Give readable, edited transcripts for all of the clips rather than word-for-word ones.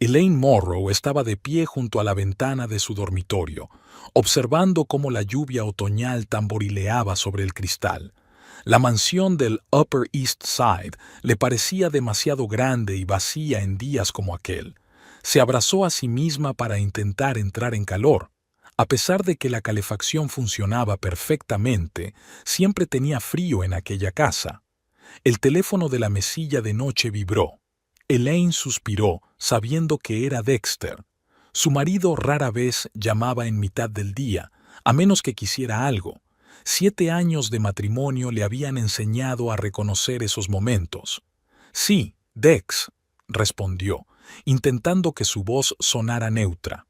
Elaine Morrow estaba de pie junto a la ventana de su dormitorio, observando cómo la lluvia otoñal tamborileaba sobre el cristal. La mansión del Upper East Side le parecía demasiado grande y vacía en días como aquel. Se abrazó a sí misma para intentar entrar en calor. A pesar de que la calefacción funcionaba perfectamente, siempre tenía frío en aquella casa. El teléfono de la mesilla de noche vibró. Elaine suspiró, sabiendo que era Dexter. Su marido rara vez llamaba en mitad del día, a menos que quisiera algo. 7 años de matrimonio le habían enseñado a reconocer esos momentos. Sí, Dex, respondió, intentando que su voz sonara neutra.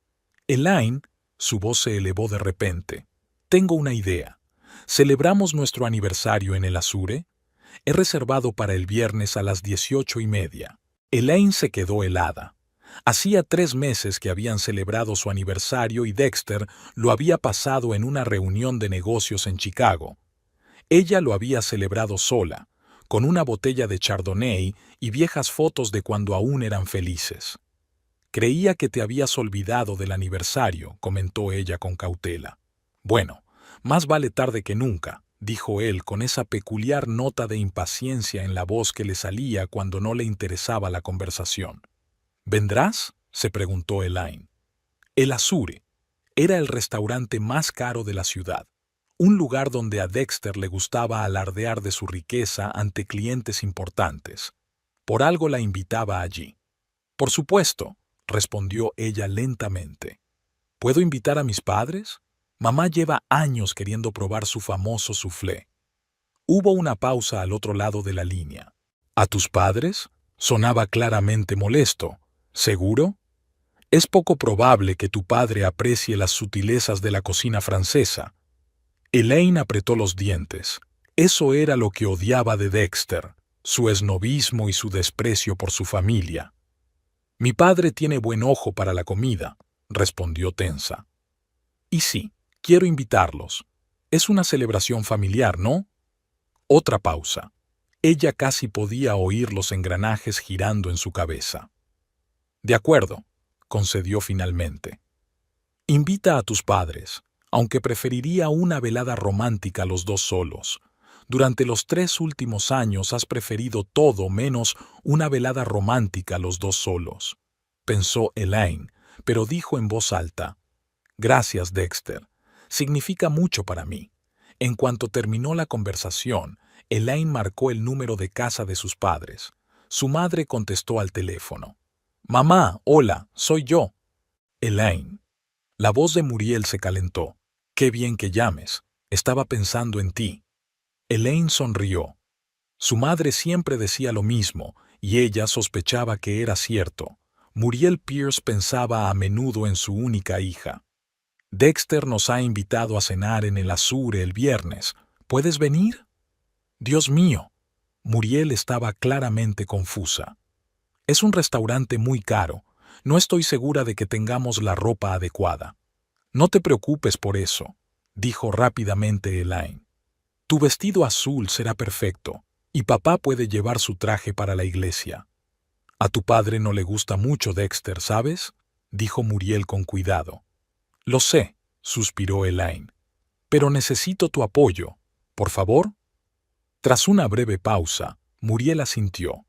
Elaine, su voz se elevó de repente. Tengo una idea. ¿Celebramos nuestro aniversario en el Azure? He reservado para el viernes a las 18:30. Elaine se quedó helada. Hacía 3 meses que habían celebrado su aniversario y Dexter lo había pasado en una reunión de negocios en Chicago. Ella lo había celebrado sola, con una botella de Chardonnay y viejas fotos de cuando aún eran felices. Creía que te habías olvidado del aniversario, comentó ella con cautela. Bueno, más vale tarde que nunca, dijo él con esa peculiar nota de impaciencia en la voz que le salía cuando no le interesaba la conversación. ¿Vendrás?, se preguntó Elaine. El Azure era el restaurante más caro de la ciudad, un lugar donde a Dexter le gustaba alardear de su riqueza ante clientes importantes. Por algo la invitaba allí. Por supuesto, respondió ella lentamente. ¿Puedo invitar a mis padres? Mamá lleva años queriendo probar su famoso soufflé. Hubo una pausa al otro lado de la línea. ¿A tus padres? Sonaba claramente molesto. ¿Seguro? Es poco probable que tu padre aprecie las sutilezas de la cocina francesa. Elaine apretó los dientes. Eso era lo que odiaba de Dexter, su esnobismo y su desprecio por su familia. Mi padre tiene buen ojo para la comida, respondió tensa. Y sí, quiero invitarlos. Es una celebración familiar, ¿no? Otra pausa. Ella casi podía oír los engranajes girando en su cabeza. De acuerdo, concedió finalmente. Invita a tus padres, aunque preferiría una velada romántica los dos solos. Durante los 3 últimos años has preferido todo menos una velada romántica los dos solos. Pensó Elaine, pero dijo en voz alta, Gracias, Dexter. Significa mucho para mí. En cuanto terminó la conversación, Elaine marcó el número de casa de sus padres. Su madre contestó al teléfono. Mamá, hola, soy yo. Elaine. La voz de Muriel se calentó. Qué bien que llames. Estaba pensando en ti. Elaine sonrió. Su madre siempre decía lo mismo, y ella sospechaba que era cierto. Muriel Pierce pensaba a menudo en su única hija. Dexter nos ha invitado a cenar en el Azure el viernes. ¿Puedes venir? Dios mío. Muriel estaba claramente confusa. Es un restaurante muy caro. No estoy segura de que tengamos la ropa adecuada. No te preocupes por eso, dijo rápidamente Elaine. Tu vestido azul será perfecto, y papá puede llevar su traje para la iglesia. A tu padre no le gusta mucho Dexter, ¿sabes? Dijo Muriel con cuidado. Lo sé, suspiró Elaine. Pero necesito tu apoyo. ¿Por favor? Tras una breve pausa, Muriel asintió.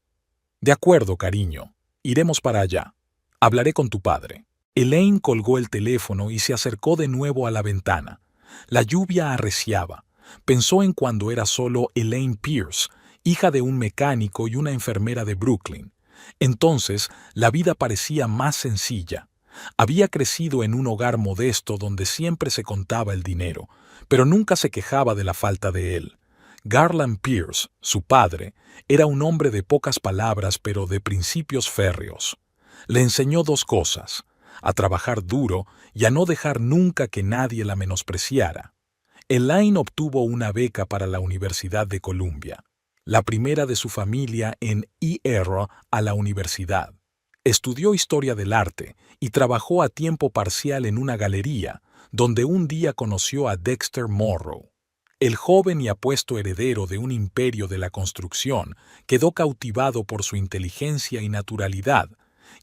De acuerdo, cariño. Iremos para allá. Hablaré con tu padre. Elaine colgó el teléfono y se acercó de nuevo a la ventana. La lluvia arreciaba. Pensó en cuando era solo Elaine Pierce, hija de un mecánico y una enfermera de Brooklyn. Entonces, la vida parecía más sencilla. Había crecido en un hogar modesto donde siempre se contaba el dinero, pero nunca se quejaba de la falta de él. Garland Pierce, su padre, era un hombre de pocas palabras pero de principios férreos. Le enseñó 2 cosas, a trabajar duro y a no dejar nunca que nadie la menospreciara. Elaine obtuvo una beca para la Universidad de Columbia, la primera de su familia en ir a la universidad. Estudió historia del arte y trabajó a tiempo parcial en una galería, donde un día conoció a Dexter Morrow. El joven y apuesto heredero de un imperio de la construcción quedó cautivado por su inteligencia y naturalidad,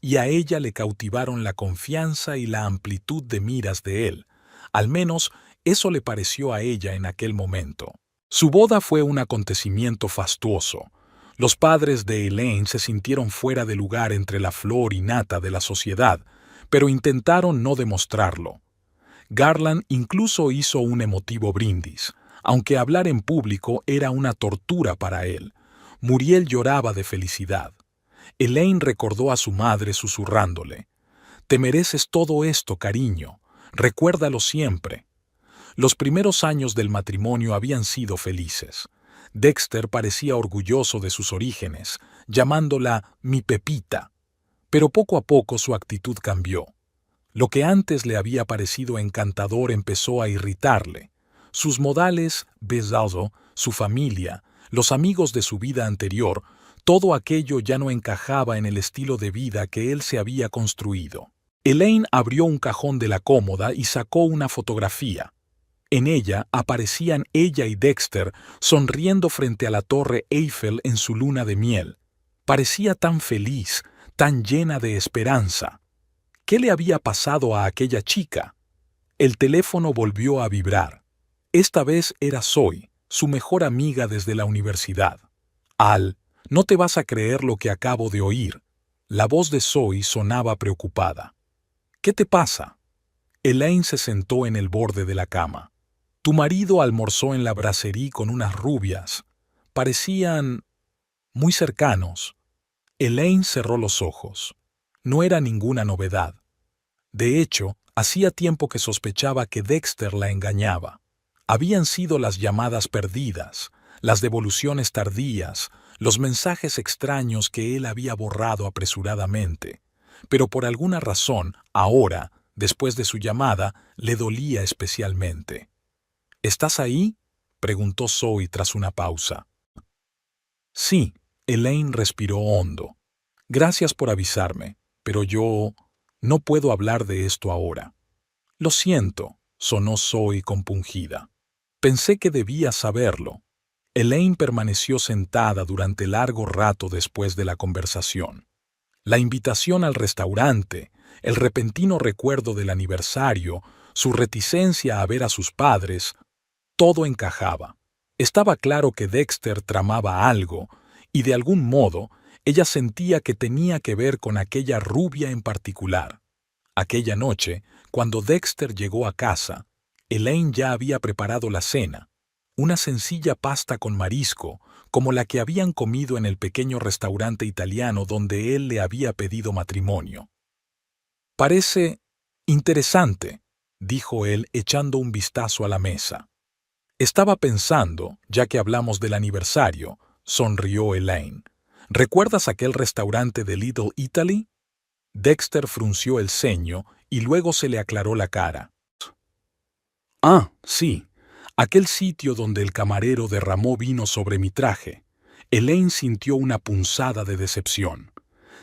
y a ella le cautivaron la confianza y la amplitud de miras de él. Al menos eso le pareció a ella en aquel momento. Su boda fue un acontecimiento fastuoso. Los padres de Elaine se sintieron fuera de lugar entre la flor y nata de la sociedad, pero intentaron no demostrarlo. Garland incluso hizo un emotivo brindis, aunque hablar en público era una tortura para él. Muriel lloraba de felicidad. Elaine recordó a su madre susurrándole: «Te mereces todo esto, cariño. Recuérdalo siempre». Los primeros años del matrimonio habían sido felices. Dexter parecía orgulloso de sus orígenes, llamándola mi Pepita. Pero poco a poco su actitud cambió. Lo que antes le había parecido encantador empezó a irritarle. Sus modales, Bezaldo, su familia, los amigos de su vida anterior, todo aquello ya no encajaba en el estilo de vida que él se había construido. Elaine abrió un cajón de la cómoda y sacó una fotografía. En ella aparecían ella y Dexter sonriendo frente a la Torre Eiffel en su luna de miel. Parecía tan feliz, tan llena de esperanza. ¿Qué le había pasado a aquella chica? El teléfono volvió a vibrar. Esta vez era Zoe, su mejor amiga desde la universidad. «Al, no te vas a creer lo que acabo de oír». La voz de Zoe sonaba preocupada. «¿Qué te pasa?» Elaine se sentó en el borde de la cama. «Tu marido almorzó en la brasserie con unas rubias. Parecían muy cercanos». Elaine cerró los ojos. No era ninguna novedad. De hecho, hacía tiempo que sospechaba que Dexter la engañaba. Habían sido las llamadas perdidas, las devoluciones tardías, los mensajes extraños que él había borrado apresuradamente. Pero por alguna razón, ahora, después de su llamada, le dolía especialmente. «¿Estás ahí?», preguntó Zoe tras una pausa. «Sí», Elaine respiró hondo. «Gracias por avisarme, pero yo no puedo hablar de esto ahora». «Lo siento», sonó Zoe compungida. «Pensé que debías saberlo». Elaine permaneció sentada durante largo rato después de la conversación. La invitación al restaurante, el repentino recuerdo del aniversario, su reticencia a ver a sus padres, todo encajaba. Estaba claro que Dexter tramaba algo, y de algún modo ella sentía que tenía que ver con aquella rubia en particular. Aquella noche, cuando Dexter llegó a casa, Elaine ya había preparado la cena, una sencilla pasta con marisco, como la que habían comido en el pequeño restaurante italiano donde él le había pedido matrimonio. «Parece interesante», dijo él echando un vistazo a la mesa. «Estaba pensando, ya que hablamos del aniversario», sonrió Elaine. «¿Recuerdas aquel restaurante de Little Italy?» Dexter frunció el ceño y luego se le aclaró la cara. «Ah, sí, aquel sitio donde el camarero derramó vino sobre mi traje». Elaine sintió una punzada de decepción.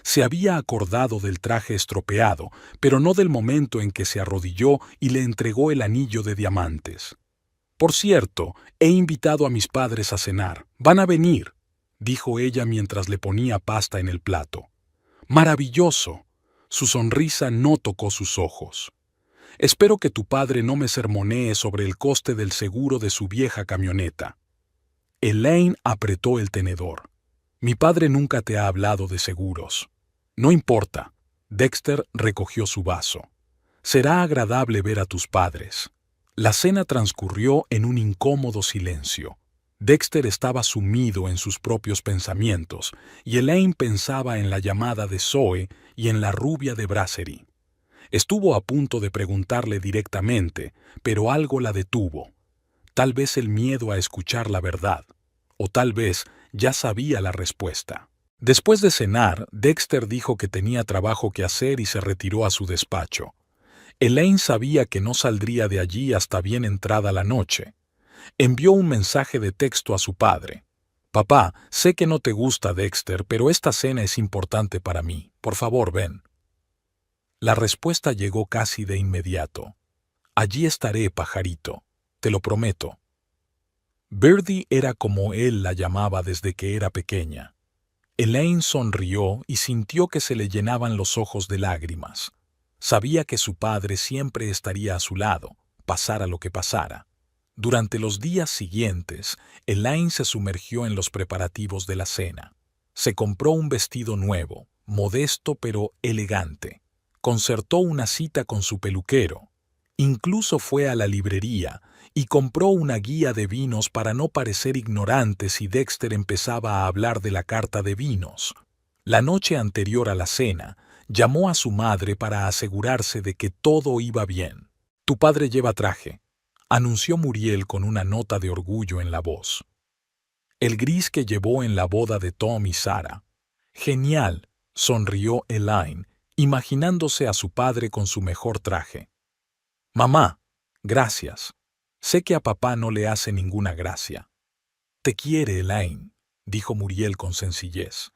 Se había acordado del traje estropeado, pero no del momento en que se arrodilló y le entregó el anillo de diamantes. «Por cierto, he invitado a mis padres a cenar. Van a venir», dijo ella mientras le ponía pasta en el plato. «Maravilloso». Su sonrisa no tocó sus ojos. «Espero que tu padre no me sermonee sobre el coste del seguro de su vieja camioneta». Elaine apretó el tenedor. «Mi padre nunca te ha hablado de seguros». «No importa». Dexter recogió su vaso. «Será agradable ver a tus padres». La cena transcurrió en un incómodo silencio. Dexter estaba sumido en sus propios pensamientos, y Elaine pensaba en la llamada de Zoe y en la rubia de Brasserie. Estuvo a punto de preguntarle directamente, pero algo la detuvo. Tal vez el miedo a escuchar la verdad, o tal vez ya sabía la respuesta. Después de cenar, Dexter dijo que tenía trabajo que hacer y se retiró a su despacho. Elaine sabía que no saldría de allí hasta bien entrada la noche. Envió un mensaje de texto a su padre. «Papá, sé que no te gusta Dexter, pero esta cena es importante para mí. Por favor, ven». La respuesta llegó casi de inmediato. «Allí estaré, pajarito. Te lo prometo». Birdie era como él la llamaba desde que era pequeña. Elaine sonrió y sintió que se le llenaban los ojos de lágrimas. Sabía que su padre siempre estaría a su lado, pasara lo que pasara. Durante los días siguientes, Elaine se sumergió en los preparativos de la cena. Se compró un vestido nuevo, modesto pero elegante. Concertó una cita con su peluquero. Incluso fue a la librería y compró una guía de vinos para no parecer ignorante si Dexter empezaba a hablar de la carta de vinos. La noche anterior a la cena, llamó a su madre para asegurarse de que todo iba bien. «Tu padre lleva traje», anunció Muriel con una nota de orgullo en la voz. El gris que llevó en la boda de Tom y Sarah. «Genial», sonrió Elaine, imaginándose a su padre con su mejor traje. «Mamá, gracias. Sé que a papá no le hace ninguna gracia». «Te quiere, Elaine», dijo Muriel con sencillez.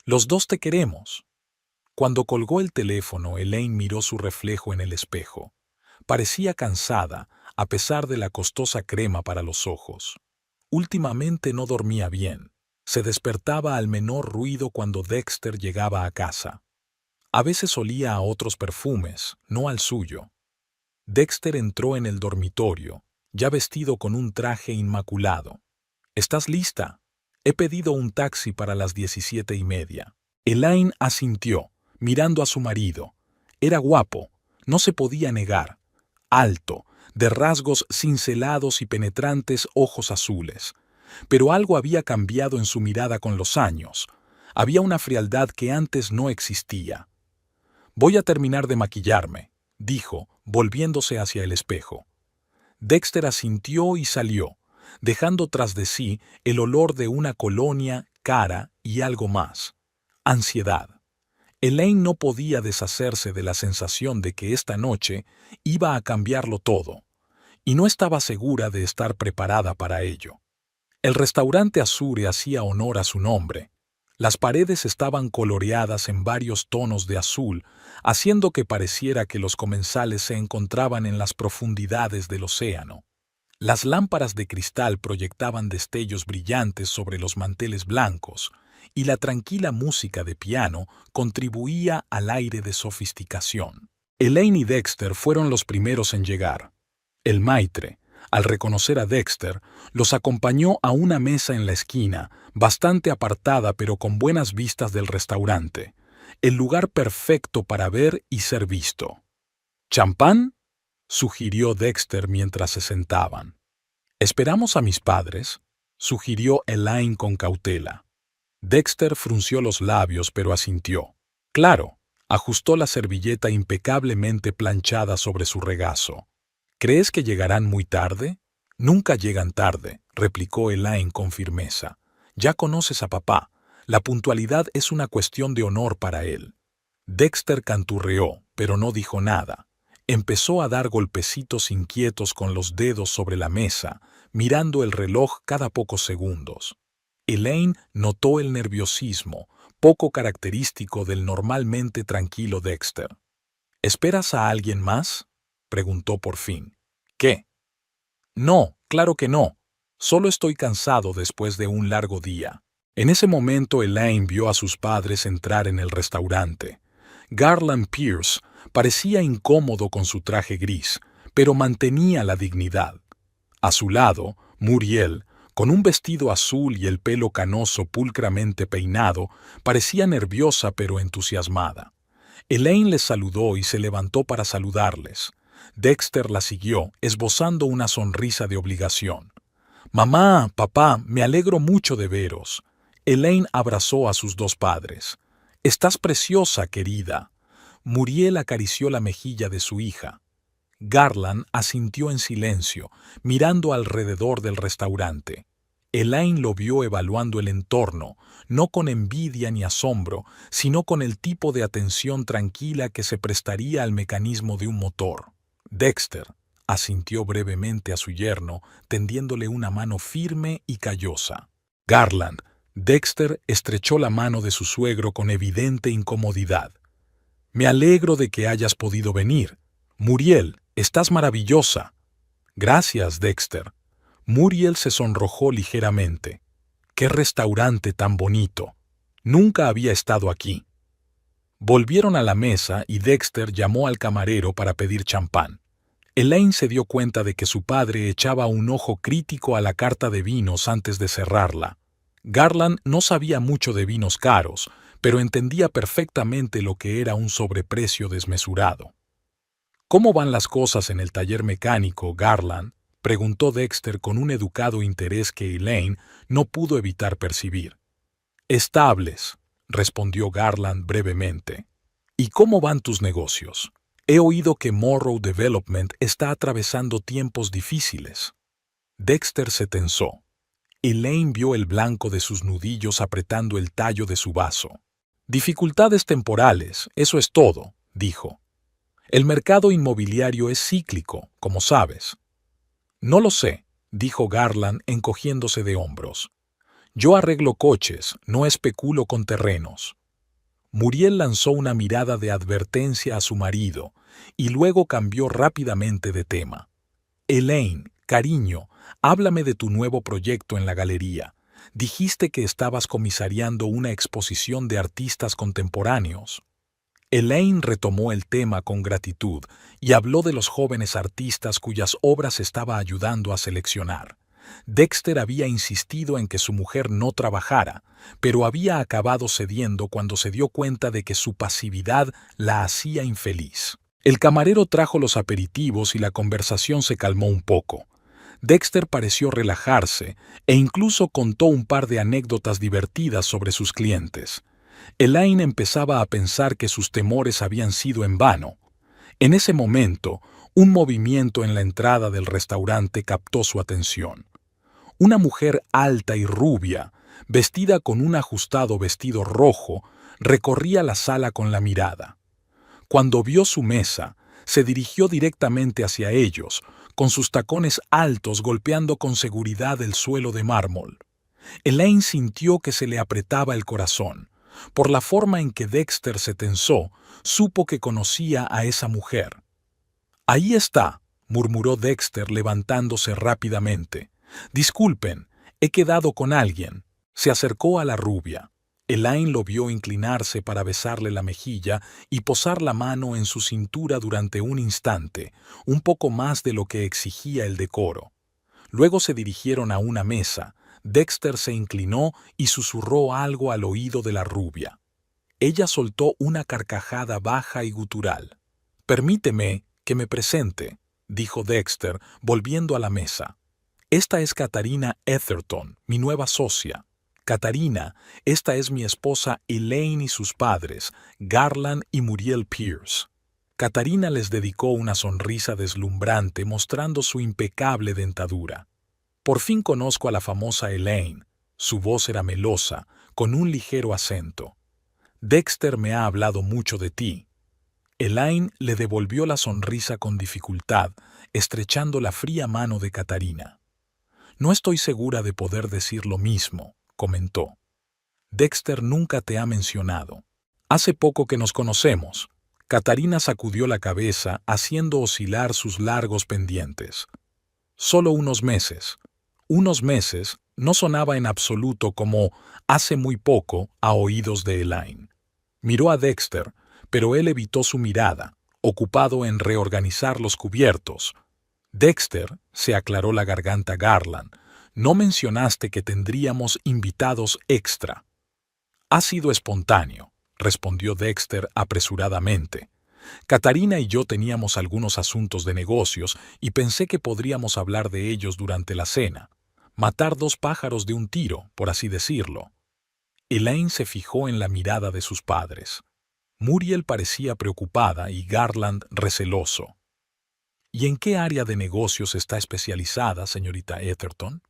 «Los dos te queremos». Cuando colgó el teléfono, Elaine miró su reflejo en el espejo. Parecía cansada, a pesar de la costosa crema para los ojos. Últimamente no dormía bien. Se despertaba al menor ruido cuando Dexter llegaba a casa. A veces olía a otros perfumes, no al suyo. Dexter entró en el dormitorio, ya vestido con un traje inmaculado. «¿Estás lista? He pedido un taxi para las 17:30». Elaine asintió, mirando a su marido. Era guapo, no se podía negar. Alto, de rasgos cincelados y penetrantes ojos azules. Pero algo había cambiado en su mirada con los años. Había una frialdad que antes no existía. «Voy a terminar de maquillarme», dijo, volviéndose hacia el espejo. Dexter asintió y salió, dejando tras de sí el olor de una colonia, cara y algo más. Ansiedad. Elaine no podía deshacerse de la sensación de que esta noche iba a cambiarlo todo, y no estaba segura de estar preparada para ello. El restaurante Azure hacía honor a su nombre. Las paredes estaban coloreadas en varios tonos de azul, haciendo que pareciera que los comensales se encontraban en las profundidades del océano. Las lámparas de cristal proyectaban destellos brillantes sobre los manteles blancos, y la tranquila música de piano contribuía al aire de sofisticación. Elaine y Dexter fueron los primeros en llegar. El maitre, al reconocer a Dexter, los acompañó a una mesa en la esquina, bastante apartada pero con buenas vistas del restaurante, el lugar perfecto para ver y ser visto. «¿Champán?», sugirió Dexter mientras se sentaban. «¿Esperamos a mis padres?», sugirió Elaine con cautela. Dexter frunció los labios pero asintió. «Claro», ajustó la servilleta impecablemente planchada sobre su regazo. «¿Crees que llegarán muy tarde?». «Nunca llegan tarde», replicó Elaine con firmeza. «Ya conoces a papá. La puntualidad es una cuestión de honor para él». Dexter canturreó, pero no dijo nada. Empezó a dar golpecitos inquietos con los dedos sobre la mesa, mirando el reloj cada pocos segundos. Elaine notó el nerviosismo, poco característico del normalmente tranquilo Dexter. «¿Esperas a alguien más?», preguntó por fin. «¿Qué?». «No, claro que no. Solo estoy cansado después de un largo día». En ese momento Elaine vio a sus padres entrar en el restaurante. Garland Pierce parecía incómodo con su traje gris, pero mantenía la dignidad. A su lado, Muriel, con un vestido azul y el pelo canoso pulcramente peinado, parecía nerviosa pero entusiasmada. Elaine les saludó y se levantó para saludarles. Dexter la siguió, esbozando una sonrisa de obligación. «Mamá, papá, me alegro mucho de veros». Elaine abrazó a sus dos padres. «Estás preciosa, querida». Muriel acarició la mejilla de su hija. Garland asintió en silencio, mirando alrededor del restaurante. Elaine lo vio evaluando el entorno, no con envidia ni asombro, sino con el tipo de atención tranquila que se prestaría al mecanismo de un motor. Dexter asintió brevemente a su yerno, tendiéndole una mano firme y callosa. «Garland». Dexter estrechó la mano de su suegro con evidente incomodidad. «Me alegro de que hayas podido venir. Muriel, estás maravillosa». «Gracias, Dexter». Muriel se sonrojó ligeramente. «¡Qué restaurante tan bonito!». Nunca había estado aquí. Volvieron a la mesa y Dexter llamó al camarero para pedir champán. Elaine se dio cuenta de que su padre echaba un ojo crítico a la carta de vinos antes de cerrarla. Garland no sabía mucho de vinos caros, pero entendía perfectamente lo que era un sobreprecio desmesurado. ¿Cómo van las cosas en el taller mecánico, Garland?, preguntó Dexter con un educado interés que Elaine no pudo evitar percibir. Estables, respondió Garland brevemente. ¿Y cómo van tus negocios? He oído que Morrow Development está atravesando tiempos difíciles. Dexter se tensó. Elaine vio el blanco de sus nudillos apretando el tallo de su vaso. Dificultades temporales, eso es todo, dijo. El mercado inmobiliario es cíclico, como sabes. No lo sé, dijo Garland encogiéndose de hombros. Yo arreglo coches, no especulo con terrenos. Muriel lanzó una mirada de advertencia a su marido y luego cambió rápidamente de tema. Elaine, cariño, háblame de tu nuevo proyecto en la galería. Dijiste que estabas comisariando una exposición de artistas contemporáneos. Elaine retomó el tema con gratitud y habló de los jóvenes artistas cuyas obras estaba ayudando a seleccionar. Dexter había insistido en que su mujer no trabajara, pero había acabado cediendo cuando se dio cuenta de que su pasividad la hacía infeliz. El camarero trajo los aperitivos y la conversación se calmó un poco. Dexter pareció relajarse e incluso contó un par de anécdotas divertidas sobre sus clientes. Elaine empezaba a pensar que sus temores habían sido en vano. En ese momento, un movimiento en la entrada del restaurante captó su atención. Una mujer alta y rubia, vestida con un ajustado vestido rojo, recorría la sala con la mirada. Cuando vio su mesa, se dirigió directamente hacia ellos, con sus tacones altos golpeando con seguridad el suelo de mármol. Elaine sintió que se le apretaba el corazón. Por la forma en que Dexter se tensó, supo que conocía a esa mujer. «Ahí está», murmuró Dexter levantándose rápidamente. «Disculpen, he quedado con alguien». Se acercó a la rubia. Elaine lo vio inclinarse para besarle la mejilla y posar la mano en su cintura durante un instante, un poco más de lo que exigía el decoro. Luego se dirigieron a una mesa. Dexter se inclinó y susurró algo al oído de la rubia. Ella soltó una carcajada baja y gutural. «Permíteme que me presente», dijo Dexter, volviendo a la mesa. «Esta es Katharina Etherton, mi nueva socia. Katharina, esta es mi esposa Elaine y sus padres, Garland y Muriel Pierce». Katharina les dedicó una sonrisa deslumbrante mostrando su impecable dentadura. «Por fin conozco a la famosa Elaine». Su voz era melosa, con un ligero acento. «Dexter me ha hablado mucho de ti». Elaine le devolvió la sonrisa con dificultad, estrechando la fría mano de Katharina. «No estoy segura de poder decir lo mismo», comentó. «Dexter nunca te ha mencionado. Hace poco que nos conocemos». Katharina sacudió la cabeza, haciendo oscilar sus largos pendientes. «Solo unos meses». Unos meses no sonaba en absoluto como «hace muy poco» a oídos de Elaine. Miró a Dexter, pero él evitó su mirada, ocupado en reorganizar los cubiertos. «Dexter», se aclaró la garganta Garland, «no mencionaste que tendríamos invitados extra». «Ha sido espontáneo», respondió Dexter apresuradamente. «Katharina y yo teníamos algunos asuntos de negocios y pensé que podríamos hablar de ellos durante la cena. Matar dos pájaros de un tiro, por así decirlo». Elaine se fijó en la mirada de sus padres. Muriel parecía preocupada y Garland receloso. «¿Y en qué área de negocios está especializada, señorita Etherton?»,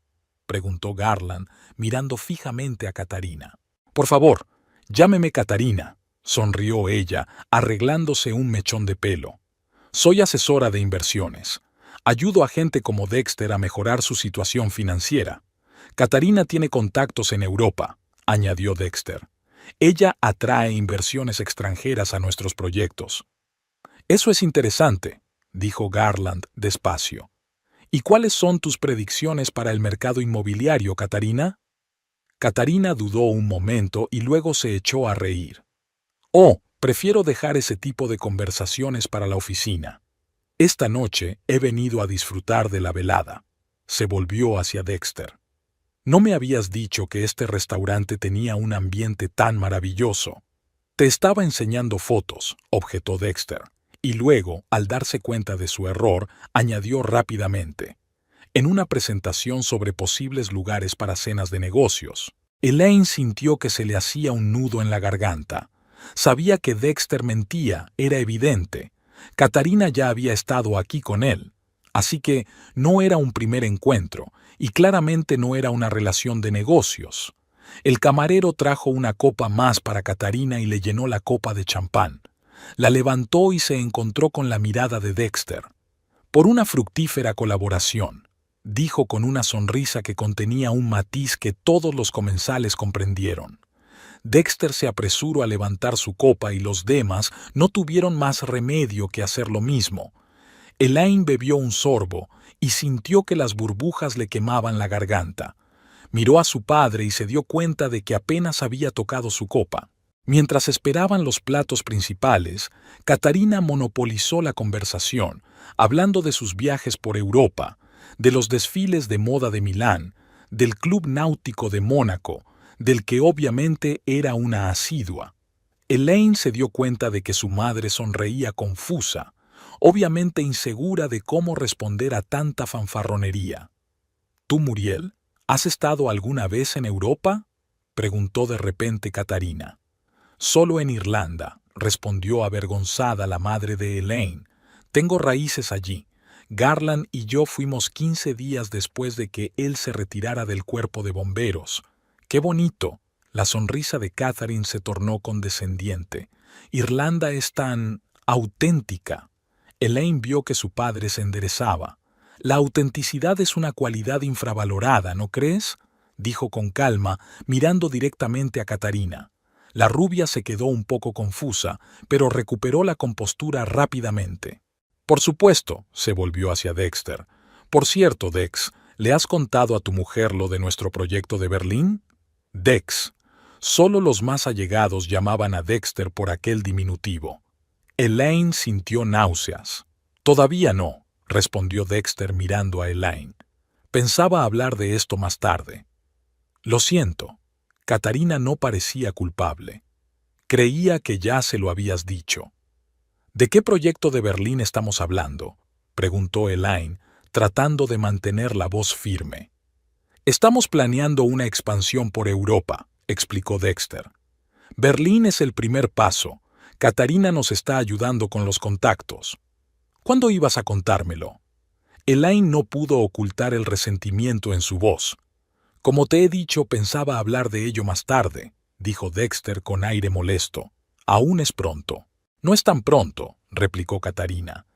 preguntó Garland, mirando fijamente a Katharina. «Por favor, llámeme Katharina», sonrió ella, arreglándose un mechón de pelo. «Soy asesora de inversiones. Ayudo a gente como Dexter a mejorar su situación financiera. Katharina tiene contactos en Europa», añadió Dexter. «Ella atrae inversiones extranjeras a nuestros proyectos». «Eso es interesante», dijo Garland despacio. «¿Y cuáles son tus predicciones para el mercado inmobiliario, Katharina?». Catarina dudó un momento y luego se echó a reír. Oh, prefiero dejar ese tipo de conversaciones para la oficina. Esta noche he venido a disfrutar de la velada. Se volvió hacia Dexter. No me habías dicho que este restaurante tenía un ambiente tan maravilloso. Te estaba enseñando fotos, objetó Dexter, y luego, al darse cuenta de su error, añadió rápidamente. En una presentación sobre posibles lugares para cenas de negocios. Elaine sintió que se le hacía un nudo en la garganta. Sabía que Dexter mentía, era evidente. Catarina ya había estado aquí con él. Así que no era un primer encuentro, y claramente no era una relación de negocios. El camarero trajo una copa más para Catarina y le llenó la copa de champán. La levantó y se encontró con la mirada de Dexter. Por una fructífera colaboración, dijo con una sonrisa que contenía un matiz que todos los comensales comprendieron. Dexter se apresuró a levantar su copa y los demás no tuvieron más remedio que hacer lo mismo. Elaine bebió un sorbo y sintió que las burbujas le quemaban la garganta. Miró a su padre y se dio cuenta de que apenas había tocado su copa. Mientras esperaban los platos principales, Catarina monopolizó la conversación, hablando de sus viajes por Europa, de los desfiles de moda de Milán, del club náutico de Mónaco, del que obviamente era una asidua. Elaine se dio cuenta de que su madre sonreía confusa, obviamente insegura de cómo responder a tanta fanfarronería. ¿Tú, Muriel, has estado alguna vez en Europa?, preguntó de repente Catarina. Solo en Irlanda, respondió avergonzada la madre de Elaine. Tengo raíces allí. Garland y yo fuimos 15 días después de que él se retirara del cuerpo de bomberos. ¡Qué bonito! La sonrisa de Catherine se tornó condescendiente. Irlanda es tan auténtica. Elaine vio que su padre se enderezaba. La autenticidad es una cualidad infravalorada, ¿no crees?, dijo con calma, mirando directamente a Catarina. La rubia se quedó un poco confusa, pero recuperó la compostura rápidamente. Por supuesto, se volvió hacia Dexter. Por cierto, Dex, ¿le has contado a tu mujer lo de nuestro proyecto de Berlín? Dex. Solo los más allegados llamaban a Dexter por aquel diminutivo. Elaine sintió náuseas. Todavía no, respondió Dexter mirando a Elaine. Pensaba hablar de esto más tarde. Lo siento. Catarina no parecía culpable. Creía que ya se lo habías dicho. ¿De qué proyecto de Berlín estamos hablando?, preguntó Elaine, tratando de mantener la voz firme. Estamos planeando una expansión por Europa, explicó Dexter. Berlín es el primer paso. Catarina nos está ayudando con los contactos. ¿Cuándo ibas a contármelo? Elaine no pudo ocultar el resentimiento en su voz. Como te he dicho, pensaba hablar de ello más tarde, dijo Dexter con aire molesto. Aún es pronto. No es tan pronto, replicó Catarina.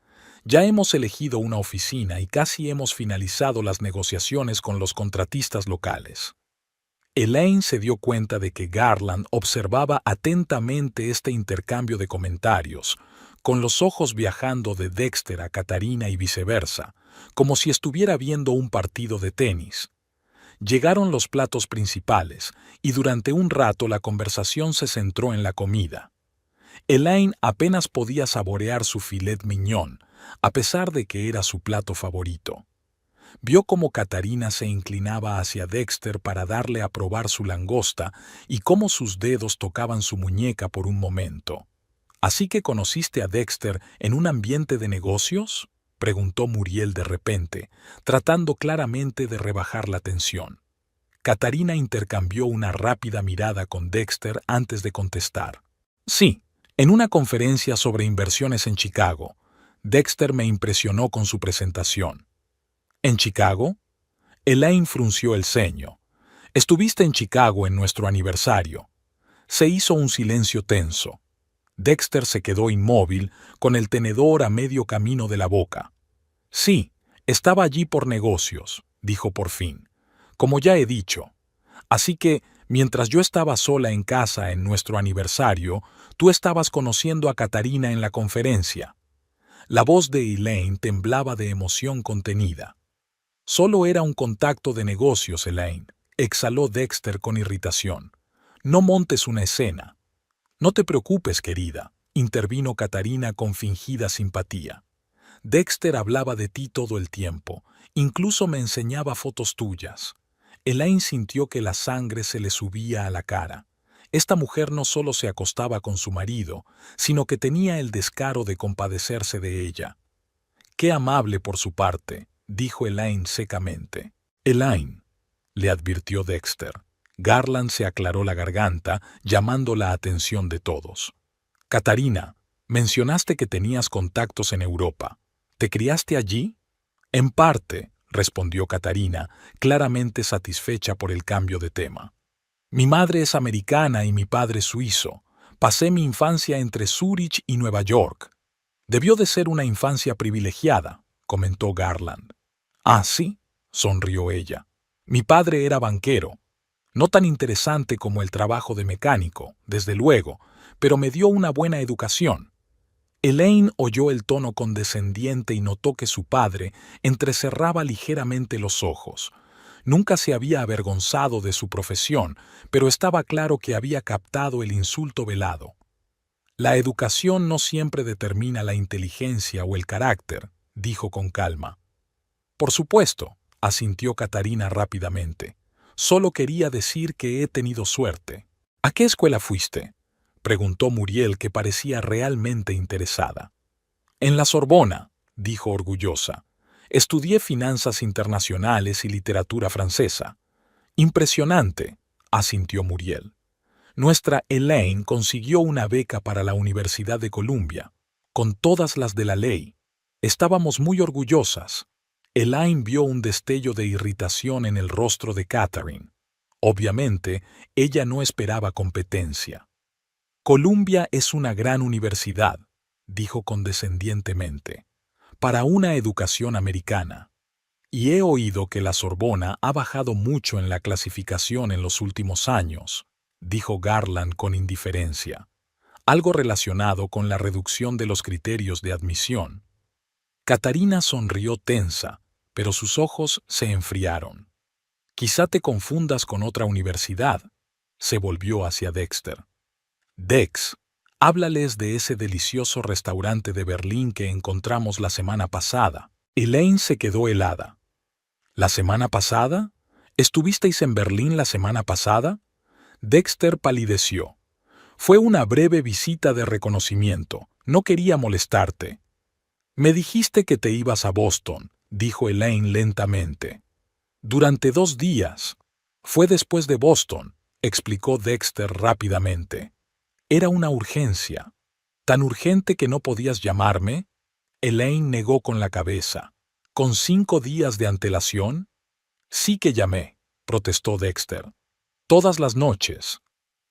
Ya hemos elegido una oficina y casi hemos finalizado las negociaciones con los contratistas locales. Elaine se dio cuenta de que Garland observaba atentamente este intercambio de comentarios, con los ojos viajando de Dexter a Catarina y viceversa, como si estuviera viendo un partido de tenis. Llegaron los platos principales, y durante un rato la conversación se centró en la comida. Elaine apenas podía saborear su filet mignon, a pesar de que era su plato favorito. Vio cómo Catarina se inclinaba hacia Dexter para darle a probar su langosta y cómo sus dedos tocaban su muñeca por un momento. ¿Así que conociste a Dexter en un ambiente de negocios?, preguntó Muriel de repente, tratando claramente de rebajar la tensión. Catarina intercambió una rápida mirada con Dexter antes de contestar. Sí, en una conferencia sobre inversiones en Chicago. Dexter me impresionó con su presentación. ¿En Chicago? Elaine frunció el ceño. Estuviste en Chicago en nuestro aniversario. Se hizo un silencio tenso. Dexter se quedó inmóvil, con el tenedor a medio camino de la boca. Sí, estaba allí por negocios, dijo por fin. Como ya he dicho. Así que, mientras yo estaba sola en casa en nuestro aniversario, tú estabas conociendo a Catarina en la conferencia. La voz de Elaine temblaba de emoción contenida. Solo era un contacto de negocios, Elaine. exhaló Dexter con irritación. No montes una escena. No te preocupes, querida, intervino Katarina con fingida simpatía. Dexter hablaba de ti todo el tiempo, incluso me enseñaba fotos tuyas. Elaine sintió que la sangre se le subía a la cara. Esta mujer no solo se acostaba con su marido, sino que tenía el descaro de compadecerse de ella. Qué amable por su parte, dijo Elaine secamente. Elaine, le advirtió Dexter. Garland se aclaró la garganta, llamando la atención de todos. Katarina, mencionaste que tenías contactos en Europa. ¿Te criaste allí? En parte, respondió Katarina, claramente satisfecha por el cambio de tema. Mi madre es americana y mi padre suizo. Pasé mi infancia entre Zúrich y Nueva York. Debió de ser una infancia privilegiada, comentó Garland. Ah, sí, sonrió ella. Mi padre era banquero. No tan interesante como el trabajo de mecánico, desde luego, pero me dio una buena educación. Elaine oyó el tono condescendiente y notó que su padre entrecerraba ligeramente los ojos. Nunca se había avergonzado de su profesión, pero estaba claro que había captado el insulto velado. La educación no siempre determina la inteligencia o el carácter, dijo con calma. Por supuesto, asintió Katarina rápidamente. Solo quería decir que he tenido suerte. ¿A qué escuela fuiste?, preguntó Muriel, que parecía realmente interesada. En la Sorbona, dijo orgullosa. Estudié finanzas internacionales y literatura francesa. Impresionante, asintió Muriel. Nuestra Elaine consiguió una beca para la Universidad de Columbia, con todas las de la ley. Estábamos muy orgullosas. Elaine vio un destello de irritación en el rostro de Catherine. Obviamente, ella no esperaba competencia. Columbia es una gran universidad, dijo condescendientemente, para una educación americana. Y he oído que la Sorbona ha bajado mucho en la clasificación en los últimos años, dijo Garland con indiferencia, algo relacionado con la reducción de los criterios de admisión. Katarina sonrió tensa, pero sus ojos se enfriaron. Quizá te confundas con otra universidad, se volvió hacia Dexter. Dex, háblales de ese delicioso restaurante de Berlín que encontramos la semana pasada. Elaine se quedó helada. ¿La semana pasada? ¿Estuvisteis en Berlín la semana pasada? Dexter palideció. Fue una breve visita de reconocimiento. No quería molestarte. Me dijiste que te ibas a Boston, dijo Elaine lentamente. Durante 2 días. Fue después de Boston, explicó Dexter rápidamente. Era una urgencia. ¿Tan urgente que no podías llamarme? Elaine negó con la cabeza. ¿Con 5 días de antelación? Sí que llamé, protestó Dexter. Todas las noches.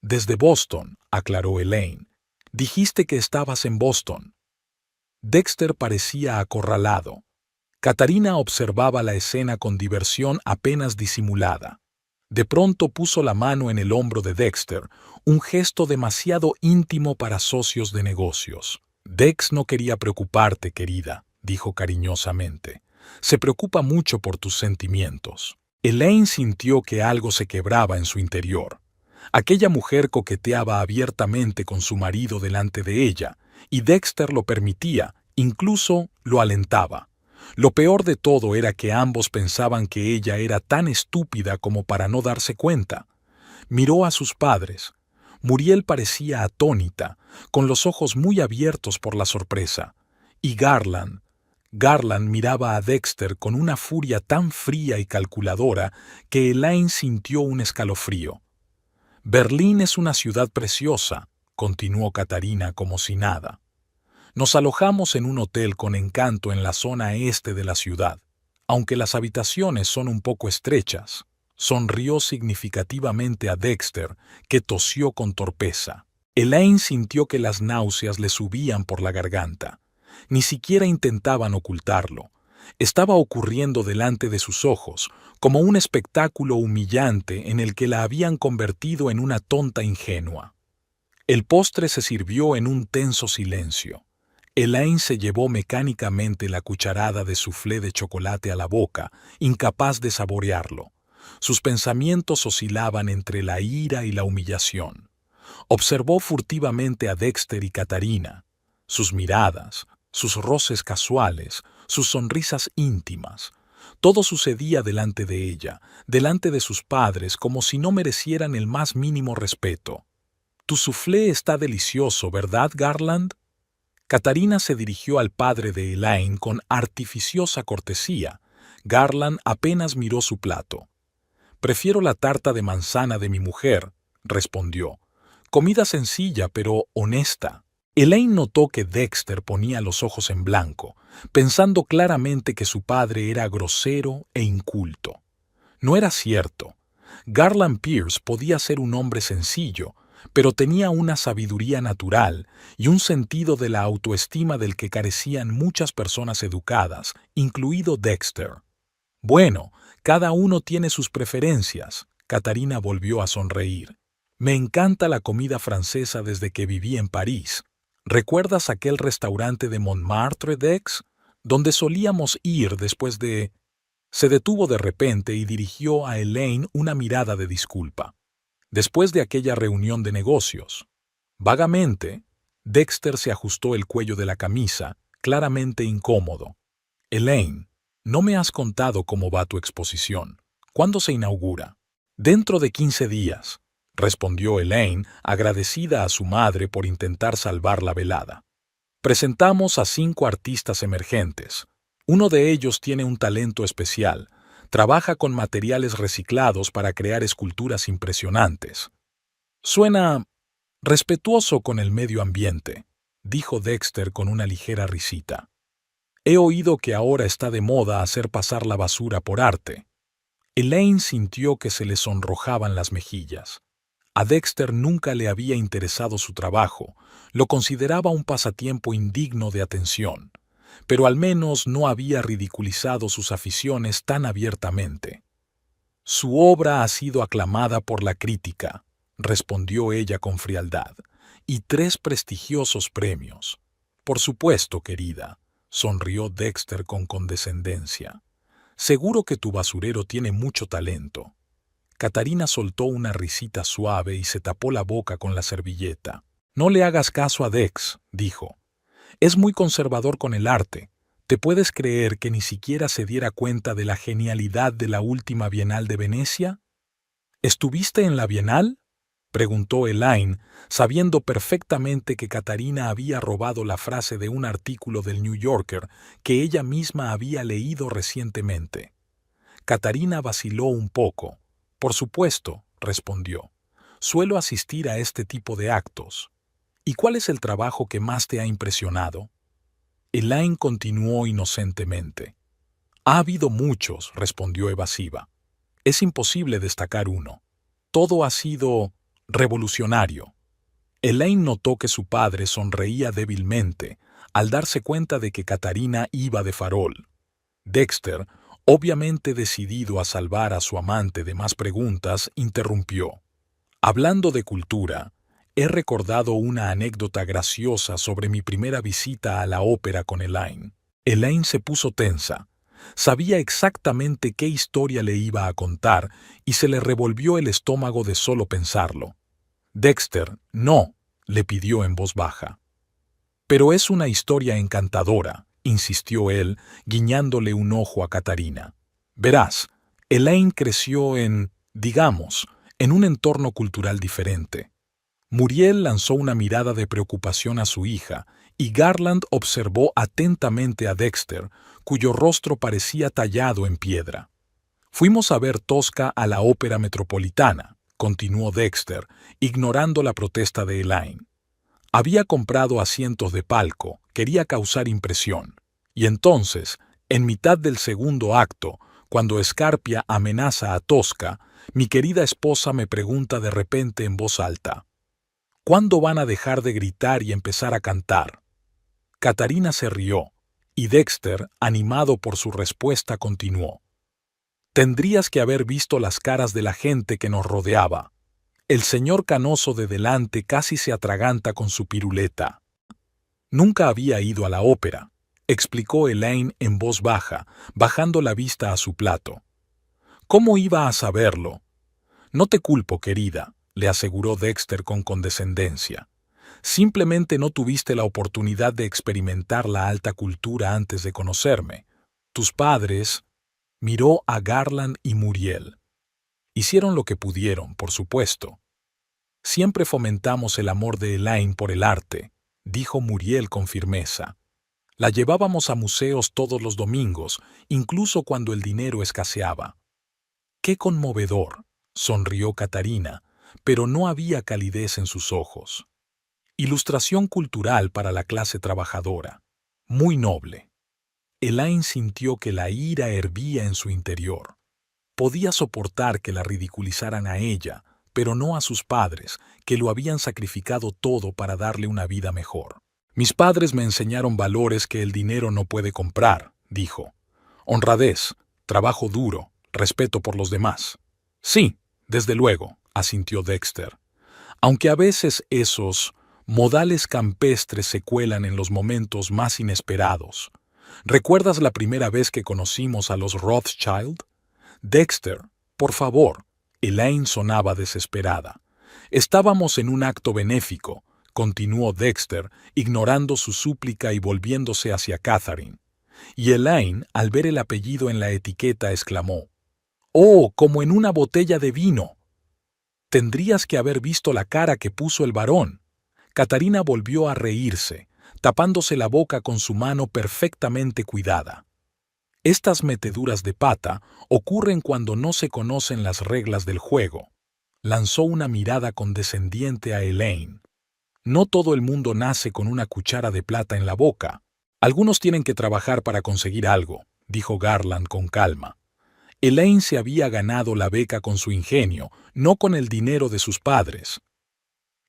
Desde Boston, aclaró Elaine. Dijiste que estabas en Boston. Dexter parecía acorralado. Katarina observaba la escena con diversión apenas disimulada. De pronto puso la mano en el hombro de Dexter, un gesto demasiado íntimo para socios de negocios. Dex no quería preocuparte, querida, dijo cariñosamente. Se preocupa mucho por tus sentimientos. Elaine sintió que algo se quebraba en su interior. Aquella mujer coqueteaba abiertamente con su marido delante de ella, y Dexter lo permitía, incluso lo alentaba. Lo peor de todo era que ambos pensaban que ella era tan estúpida como para no darse cuenta. Miró a sus padres. Muriel parecía atónita, con los ojos muy abiertos por la sorpresa. Y Garland miraba a Dexter con una furia tan fría y calculadora que Elaine sintió un escalofrío. Berlín es una ciudad preciosa, continuó Katarina como si nada. Nos alojamos en un hotel con encanto en la zona este de la ciudad, aunque las habitaciones son un poco estrechas. Sonrió significativamente a Dexter, que tosió con torpeza. Elaine sintió que las náuseas le subían por la garganta. Ni siquiera intentaban ocultarlo. Estaba ocurriendo delante de sus ojos, como un espectáculo humillante en el que la habían convertido en una tonta ingenua. El postre se sirvió en un tenso silencio. Elaine se llevó mecánicamente la cucharada de soufflé de chocolate a la boca, incapaz de saborearlo. Sus pensamientos oscilaban entre la ira y la humillación. Observó furtivamente a Dexter y Katarina, sus miradas, sus roces casuales, sus sonrisas íntimas. Todo sucedía delante de ella, delante de sus padres, como si no merecieran el más mínimo respeto. «Tu soufflé está delicioso, ¿verdad, Garland?» Katarina se dirigió al padre de Elaine con artificiosa cortesía. Garland apenas miró su plato. «Prefiero la tarta de manzana de mi mujer», respondió. «Comida sencilla, pero honesta». Elaine notó que Dexter ponía los ojos en blanco, pensando claramente que su padre era grosero e inculto. No era cierto. Garland Pierce podía ser un hombre sencillo, pero tenía una sabiduría natural y un sentido de la autoestima del que carecían muchas personas educadas, incluido Dexter. «Bueno, cada uno tiene sus preferencias», Katarina volvió a sonreír. «Me encanta la comida francesa desde que viví en París. ¿Recuerdas aquel restaurante de Montmartre, Dex, donde solíamos ir después de...?» Se detuvo de repente y dirigió a Elaine una mirada de disculpa. «Después de aquella reunión de negocios». Vagamente, Dexter se ajustó el cuello de la camisa, claramente incómodo. «Elaine, no me has contado cómo va tu exposición. ¿Cuándo se inaugura?» «Dentro de 15 días», respondió Elaine, agradecida a su madre por intentar salvar la velada. «Presentamos a 5 artistas emergentes. Uno de ellos tiene un talento especial. Trabaja con materiales reciclados para crear esculturas impresionantes». «Suena respetuoso con el medio ambiente», dijo Dexter con una ligera risita. «He oído que ahora está de moda hacer pasar la basura por arte». Elaine sintió que se le sonrojaban las mejillas. A Dexter nunca le había interesado su trabajo, lo consideraba un pasatiempo indigno de atención, pero al menos no había ridiculizado sus aficiones tan abiertamente. «Su obra ha sido aclamada por la crítica», respondió ella con frialdad, «y 3 prestigiosos premios». «Por supuesto, querida», sonrió Dexter con condescendencia. «Seguro que tu basurero tiene mucho talento». Katarina soltó una risita suave y se tapó la boca con la servilleta. «No le hagas caso a Dex», dijo. «Es muy conservador con el arte. ¿Te puedes creer que ni siquiera se diera cuenta de la genialidad de la última Bienal de Venecia?» «¿Estuviste en la Bienal?», preguntó Elaine, sabiendo perfectamente que Katarina había robado la frase de un artículo del New Yorker que ella misma había leído recientemente. Katarina vaciló un poco. «Por supuesto», respondió. «Suelo asistir a este tipo de actos». «¿Y cuál es el trabajo que más te ha impresionado?». Elaine continuó inocentemente. «Ha habido muchos», respondió evasiva. «Es imposible destacar uno. Todo ha sido revolucionario». Elaine notó que su padre sonreía débilmente al darse cuenta de que Katarina iba de farol. Dexter, obviamente decidido a salvar a su amante de más preguntas, interrumpió. «Hablando de cultura, he recordado una anécdota graciosa sobre mi primera visita a la ópera con Elaine». Elaine se puso tensa. Sabía exactamente qué historia le iba a contar y se le revolvió el estómago de solo pensarlo. «Dexter, no», le pidió en voz baja. «Pero es una historia encantadora», insistió él, guiñándole un ojo a Katarina. «Verás, Elaine creció digamos, en un entorno cultural diferente». Muriel lanzó una mirada de preocupación a su hija, y Garland observó atentamente a Dexter, cuyo rostro parecía tallado en piedra. «Fuimos a ver Tosca a la Ópera Metropolitana», continuó Dexter, ignorando la protesta de Elaine. «Había comprado asientos de palco, quería causar impresión. Y entonces, en mitad del segundo acto, cuando Scarpia amenaza a Tosca, mi querida esposa me pregunta de repente en voz alta: ¿cuándo van a dejar de gritar y empezar a cantar?». Katarina se rió, y Dexter, animado por su respuesta, continuó. «Tendrías que haber visto las caras de la gente que nos rodeaba. El señor canoso de delante casi se atraganta con su piruleta». «Nunca había ido a la ópera», explicó Elaine en voz baja, bajando la vista a su plato. ¿Cómo iba a saberlo? No te culpo, querida, le aseguró Dexter con condescendencia. Simplemente no tuviste la oportunidad de experimentar la alta cultura antes de conocerme. Tus padres... Miró a Garland y Muriel. Hicieron lo que pudieron, por supuesto. Siempre fomentamos el amor de Elaine por el arte, dijo Muriel con firmeza. La llevábamos a museos todos los domingos, incluso cuando el dinero escaseaba. ¡Qué conmovedor!, sonrió Catarina, pero no había calidez en sus ojos. Ilustración cultural para la clase trabajadora. Muy noble. Elaine sintió que la ira hervía en su interior. Podía soportar que la ridiculizaran a ella, pero no a sus padres, que lo habían sacrificado todo para darle una vida mejor. Mis padres me enseñaron valores que el dinero no puede comprar, dijo. Honradez, trabajo duro, respeto por los demás. Sí, desde luego, asintió Dexter. Aunque a veces esos modales campestres se cuelan en los momentos más inesperados. ¿Recuerdas la primera vez que conocimos a los Rothschild? Dexter, por favor. Elaine sonaba desesperada. Estábamos en un acto benéfico, continuó Dexter, ignorando su súplica y volviéndose hacia Catherine. Y Elaine, al ver el apellido en la etiqueta, exclamó: ¡Oh, como en una botella de vino! Tendrías que haber visto la cara que puso el varón. Catarina volvió a reírse, tapándose la boca con su mano perfectamente cuidada. Estas meteduras de pata ocurren cuando no se conocen las reglas del juego. Lanzó una mirada condescendiente a Elaine. No todo el mundo nace con una cuchara de plata en la boca. Algunos tienen que trabajar para conseguir algo, dijo Garland con calma. Elaine se había ganado la beca con su ingenio, no con el dinero de sus padres.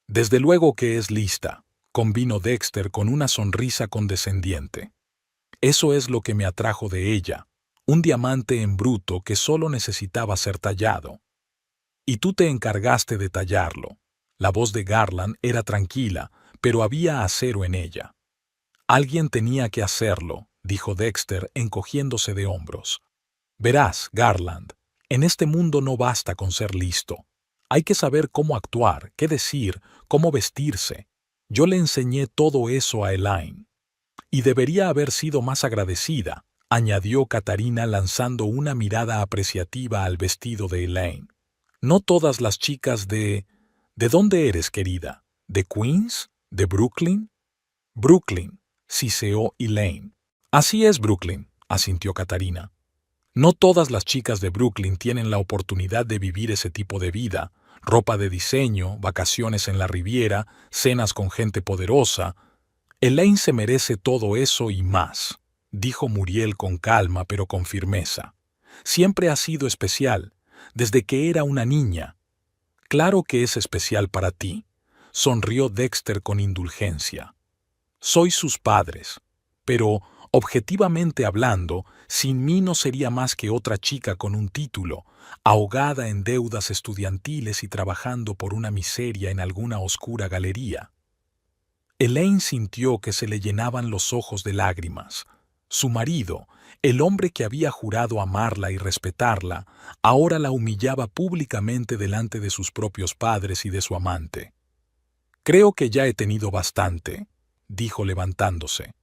Desde luego que es lista, convino Dexter con una sonrisa condescendiente. Eso es lo que me atrajo de ella, un diamante en bruto que solo necesitaba ser tallado. Y tú te encargaste de tallarlo. La voz de Garland era tranquila, pero había acero en ella. Alguien tenía que hacerlo, dijo Dexter encogiéndose de hombros. Verás, Garland, en este mundo no basta con ser listo. Hay que saber cómo actuar, qué decir, cómo vestirse. Yo le enseñé todo eso a Elaine. Y debería haber sido más agradecida, añadió Catarina lanzando una mirada apreciativa al vestido de Elaine. No todas las chicas de... ¿De dónde eres, querida? ¿De Queens? ¿De Brooklyn? Brooklyn, siseó Elaine. Así es, Brooklyn, asintió Catarina. No todas las chicas de Brooklyn tienen la oportunidad de vivir ese tipo de vida. Ropa de diseño, vacaciones en la Riviera, cenas con gente poderosa. Elaine se merece todo eso y más, dijo Muriel con calma pero con firmeza. Siempre ha sido especial, desde que era una niña. Claro que es especial para ti, sonrió Dexter con indulgencia. Sois sus padres, pero, objetivamente hablando, sin mí no sería más que otra chica con un título, ahogada en deudas estudiantiles y trabajando por una miseria en alguna oscura galería. Elaine sintió que se le llenaban los ojos de lágrimas. Su marido, el hombre que había jurado amarla y respetarla, ahora la humillaba públicamente delante de sus propios padres y de su amante. «Creo que ya he tenido bastante», dijo levantándose.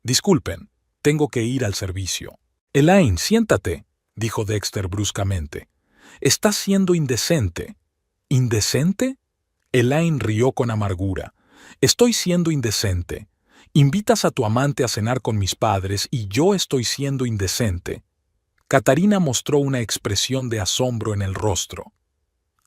«Disculpen, tengo que ir al servicio». «Elaine, siéntate», dijo Dexter bruscamente. «Estás siendo indecente». «¿Indecente?» Elaine rió con amargura. «Estoy siendo indecente. Invitas a tu amante a cenar con mis padres y yo estoy siendo indecente». Catarina mostró una expresión de asombro en el rostro.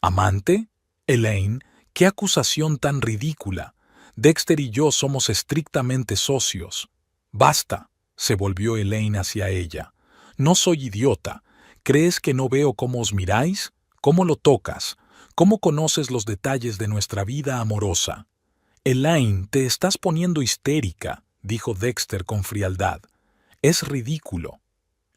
«¿Amante? Elaine, qué acusación tan ridícula. Dexter y yo somos estrictamente socios». «Basta», se volvió Elaine hacia ella. «No soy idiota. ¿Crees que no veo cómo os miráis? ¿Cómo lo tocas? ¿Cómo conoces los detalles de nuestra vida amorosa?» «Elaine, te estás poniendo histérica», dijo Dexter con frialdad. «Es ridículo».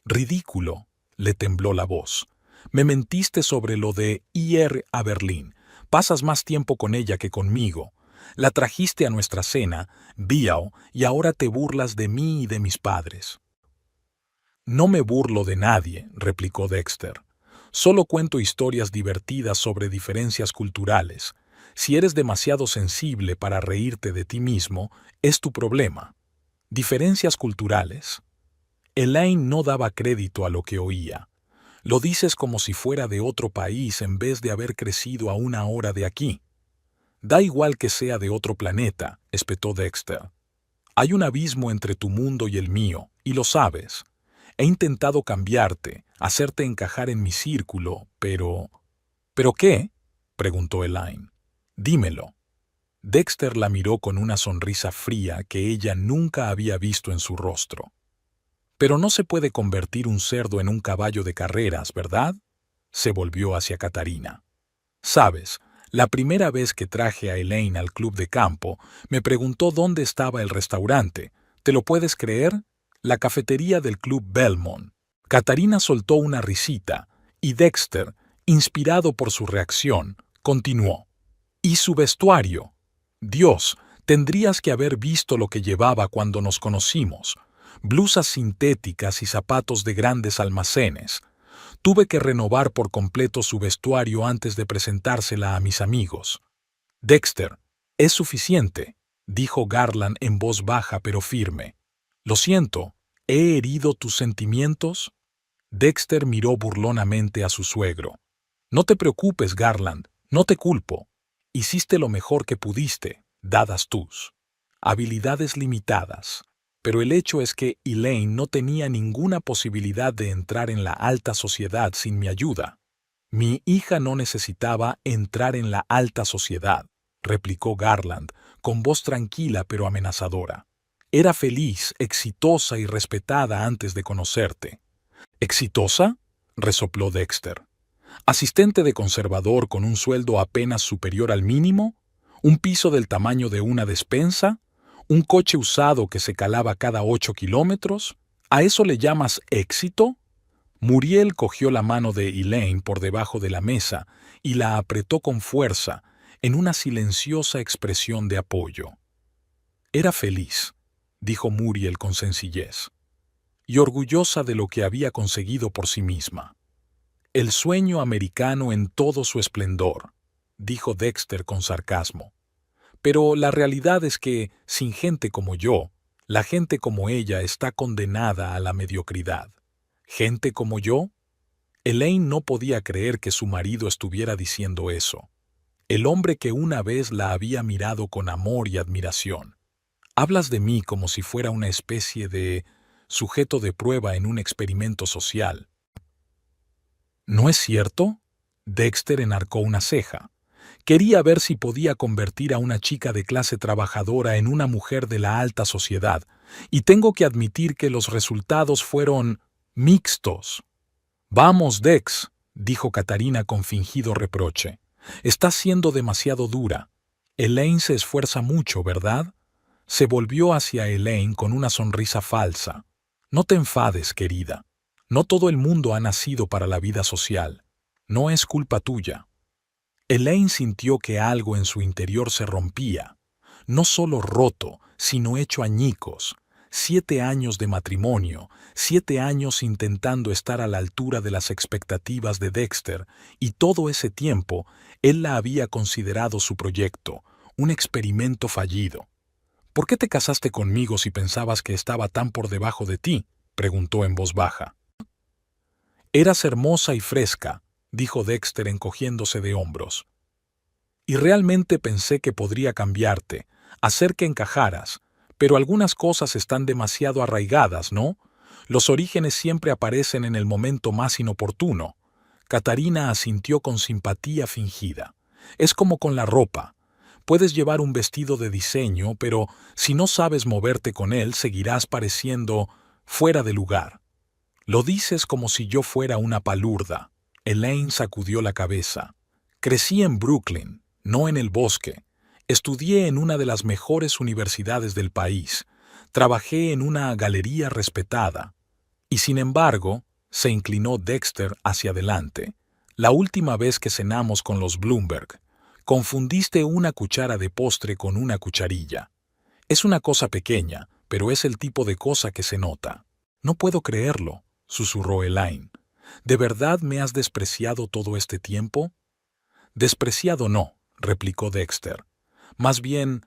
«Ridículo», le tembló la voz. «Me mentiste sobre lo de ir a Berlín. Pasas más tiempo con ella que conmigo. La trajiste a nuestra cena, Biao, y ahora te burlas de mí y de mis padres». «No me burlo de nadie», replicó Dexter. Solo cuento historias divertidas sobre diferencias culturales. Si eres demasiado sensible para reírte de ti mismo, es tu problema. Diferencias culturales. Elaine no daba crédito a lo que oía. Lo dices como si fuera de otro país en vez de haber crecido a 1 hora de aquí. Da igual que sea de otro planeta, espetó Dexter. Hay un abismo entre tu mundo y el mío, y lo sabes. He intentado cambiarte, hacerte encajar en mi círculo, pero... ¿Pero qué? Preguntó Elaine. Dímelo. Dexter la miró con una sonrisa fría que ella nunca había visto en su rostro. Pero no se puede convertir un cerdo en un caballo de carreras, ¿verdad? Se volvió hacia Katarina. Sabes, la primera vez que traje a Elaine al club de campo, me preguntó dónde estaba el restaurante. ¿Te lo puedes creer? La cafetería del club Belmont. Katarina soltó una risita, y Dexter, inspirado por su reacción, continuó. ¿Y su vestuario? Dios, tendrías que haber visto lo que llevaba cuando nos conocimos. Blusas sintéticas y zapatos de grandes almacenes. Tuve que renovar por completo su vestuario antes de presentársela a mis amigos. Dexter, es suficiente, dijo Garland en voz baja pero firme. Lo siento, ¿he herido tus sentimientos? Dexter miró burlonamente a su suegro. No te preocupes, Garland, no te culpo. Hiciste lo mejor que pudiste, dadas tus habilidades limitadas. Pero el hecho es que Elaine no tenía ninguna posibilidad de entrar en la alta sociedad sin mi ayuda. Mi hija no necesitaba entrar en la alta sociedad, replicó Garland, con voz tranquila pero amenazadora. Era feliz, exitosa y respetada antes de conocerte. ¿Exitosa? Resopló Dexter. ¿Asistente de conservador con un sueldo apenas superior al mínimo? ¿Un piso del tamaño de una despensa? ¿Un coche usado que se calaba cada 8 kilómetros? ¿A eso le llamas éxito? Muriel cogió la mano de Elaine por debajo de la mesa y la apretó con fuerza, en una silenciosa expresión de apoyo. Era feliz, dijo Muriel con sencillez, y orgullosa de lo que había conseguido por sí misma. El sueño americano en todo su esplendor, dijo Dexter con sarcasmo. Pero la realidad es que, sin gente como yo, la gente como ella está condenada a la mediocridad. ¿Gente como yo? Elaine no podía creer que su marido estuviera diciendo eso. El hombre que una vez la había mirado con amor y admiración. Hablas de mí como si fuera una especie de sujeto de prueba en un experimento social. ¿No es cierto? Dexter enarcó una ceja. Quería ver si podía convertir a una chica de clase trabajadora en una mujer de la alta sociedad, y tengo que admitir que los resultados fueron mixtos. Vamos, Dex, dijo Katarina con fingido reproche. Estás siendo demasiado dura. Elaine se esfuerza mucho, ¿verdad? Se volvió hacia Elaine con una sonrisa falsa. No te enfades, querida. No todo el mundo ha nacido para la vida social. No es culpa tuya. Elaine sintió que algo en su interior se rompía, no solo roto, sino hecho añicos. 7 años de matrimonio, 7 años intentando estar a la altura de las expectativas de Dexter, y todo ese tiempo él la había considerado su proyecto, un experimento fallido. ¿Por qué te casaste conmigo si pensabas que estaba tan por debajo de ti?, preguntó en voz baja. Eras hermosa y fresca, dijo Dexter encogiéndose de hombros. Y realmente pensé que podría cambiarte, hacer que encajaras, pero algunas cosas están demasiado arraigadas, ¿no? Los orígenes siempre aparecen en el momento más inoportuno. Katarina asintió con simpatía fingida. Es como con la ropa. Puedes llevar un vestido de diseño, pero si no sabes moverte con él, seguirás pareciendo fuera de lugar. Lo dices como si yo fuera una palurda. Elaine sacudió la cabeza. Crecí en Brooklyn, no en el bosque. Estudié en una de las mejores universidades del país. Trabajé en una galería respetada. Y sin embargo, se inclinó Dexter hacia adelante. La última vez que cenamos con los Bloomberg, confundiste una cuchara de postre con una cucharilla. Es una cosa pequeña, pero es el tipo de cosa que se nota. No puedo creerlo, susurró Elaine. ¿De verdad me has despreciado todo este tiempo? Despreciado no, replicó Dexter. Más bien,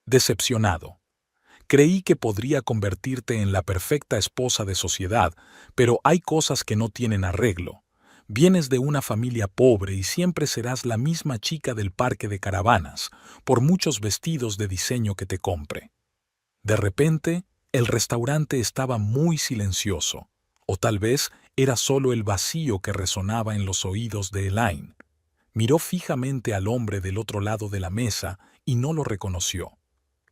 decepcionado. Creí que podría convertirte en la perfecta esposa de sociedad, pero hay cosas que no tienen arreglo. Vienes de una familia pobre y siempre serás la misma chica del parque de caravanas, por muchos vestidos de diseño que te compre. De repente, el restaurante estaba muy silencioso, o tal vez era solo el vacío que resonaba en los oídos de Elaine. Miró fijamente al hombre del otro lado de la mesa y no lo reconoció.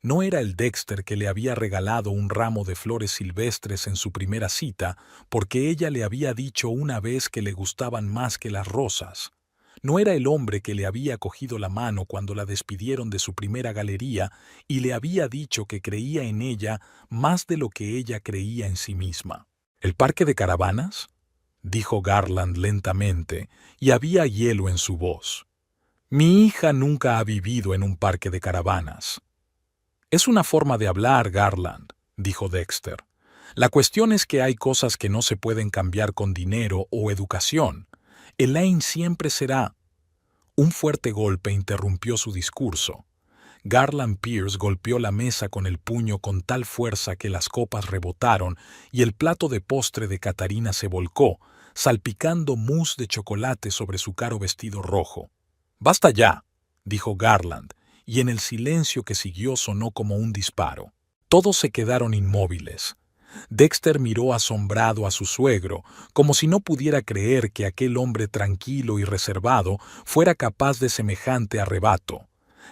No era el Dexter que le había regalado un ramo de flores silvestres en su primera cita, porque ella le había dicho una vez que le gustaban más que las rosas. No era el hombre que le había cogido la mano cuando la despidieron de su primera galería y le había dicho que creía en ella más de lo que ella creía en sí misma. ¿El parque de caravanas?, dijo Garland lentamente, y había hielo en su voz. Mi hija nunca ha vivido en un parque de caravanas. Es una forma de hablar, Garland, dijo Dexter. La cuestión es que hay cosas que no se pueden cambiar con dinero o educación. Elaine siempre será. Un fuerte golpe interrumpió su discurso. Garland Pierce golpeó la mesa con el puño con tal fuerza que las copas rebotaron y el plato de postre de Katarina se volcó, salpicando mousse de chocolate sobre su caro vestido rojo. «Basta ya», dijo Garland, y en el silencio que siguió sonó como un disparo. Todos se quedaron inmóviles. Dexter miró asombrado a su suegro, como si no pudiera creer que aquel hombre tranquilo y reservado fuera capaz de semejante arrebato.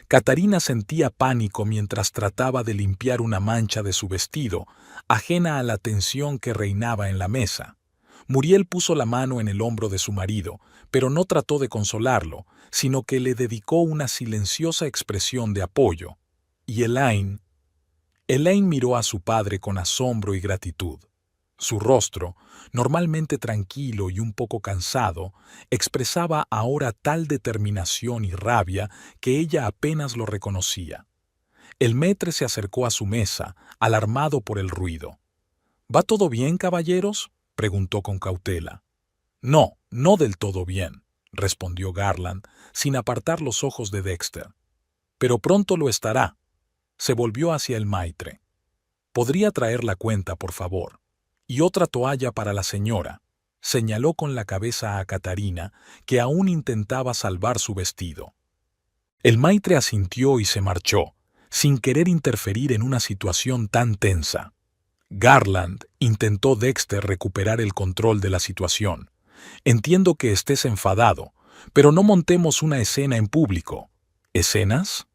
Katarina sentía pánico mientras trataba de limpiar una mancha de su vestido, ajena a la tensión que reinaba en la mesa. Muriel puso la mano en el hombro de su marido, pero no trató de consolarlo, sino que le dedicó una silenciosa expresión de apoyo. Y Elaine miró a su padre con asombro y gratitud. Su rostro, normalmente tranquilo y un poco cansado, expresaba ahora tal determinación y rabia que ella apenas lo reconocía. El maître se acercó a su mesa, alarmado por el ruido. «¿Va todo bien, caballeros?», preguntó con cautela. «No, no del todo bien», respondió Garland, sin apartar los ojos de Dexter. «Pero pronto lo estará». Se volvió hacia el maître. «¿Podría traer la cuenta, por favor? Y otra toalla para la señora», señaló con la cabeza a Katarina, que aún intentaba salvar su vestido. El maître asintió y se marchó, sin querer interferir en una situación tan tensa. Garland, intentó Dexter recuperar el control de la situación. «Entiendo que estés enfadado, pero no montemos una escena en público». «¿Escenas?».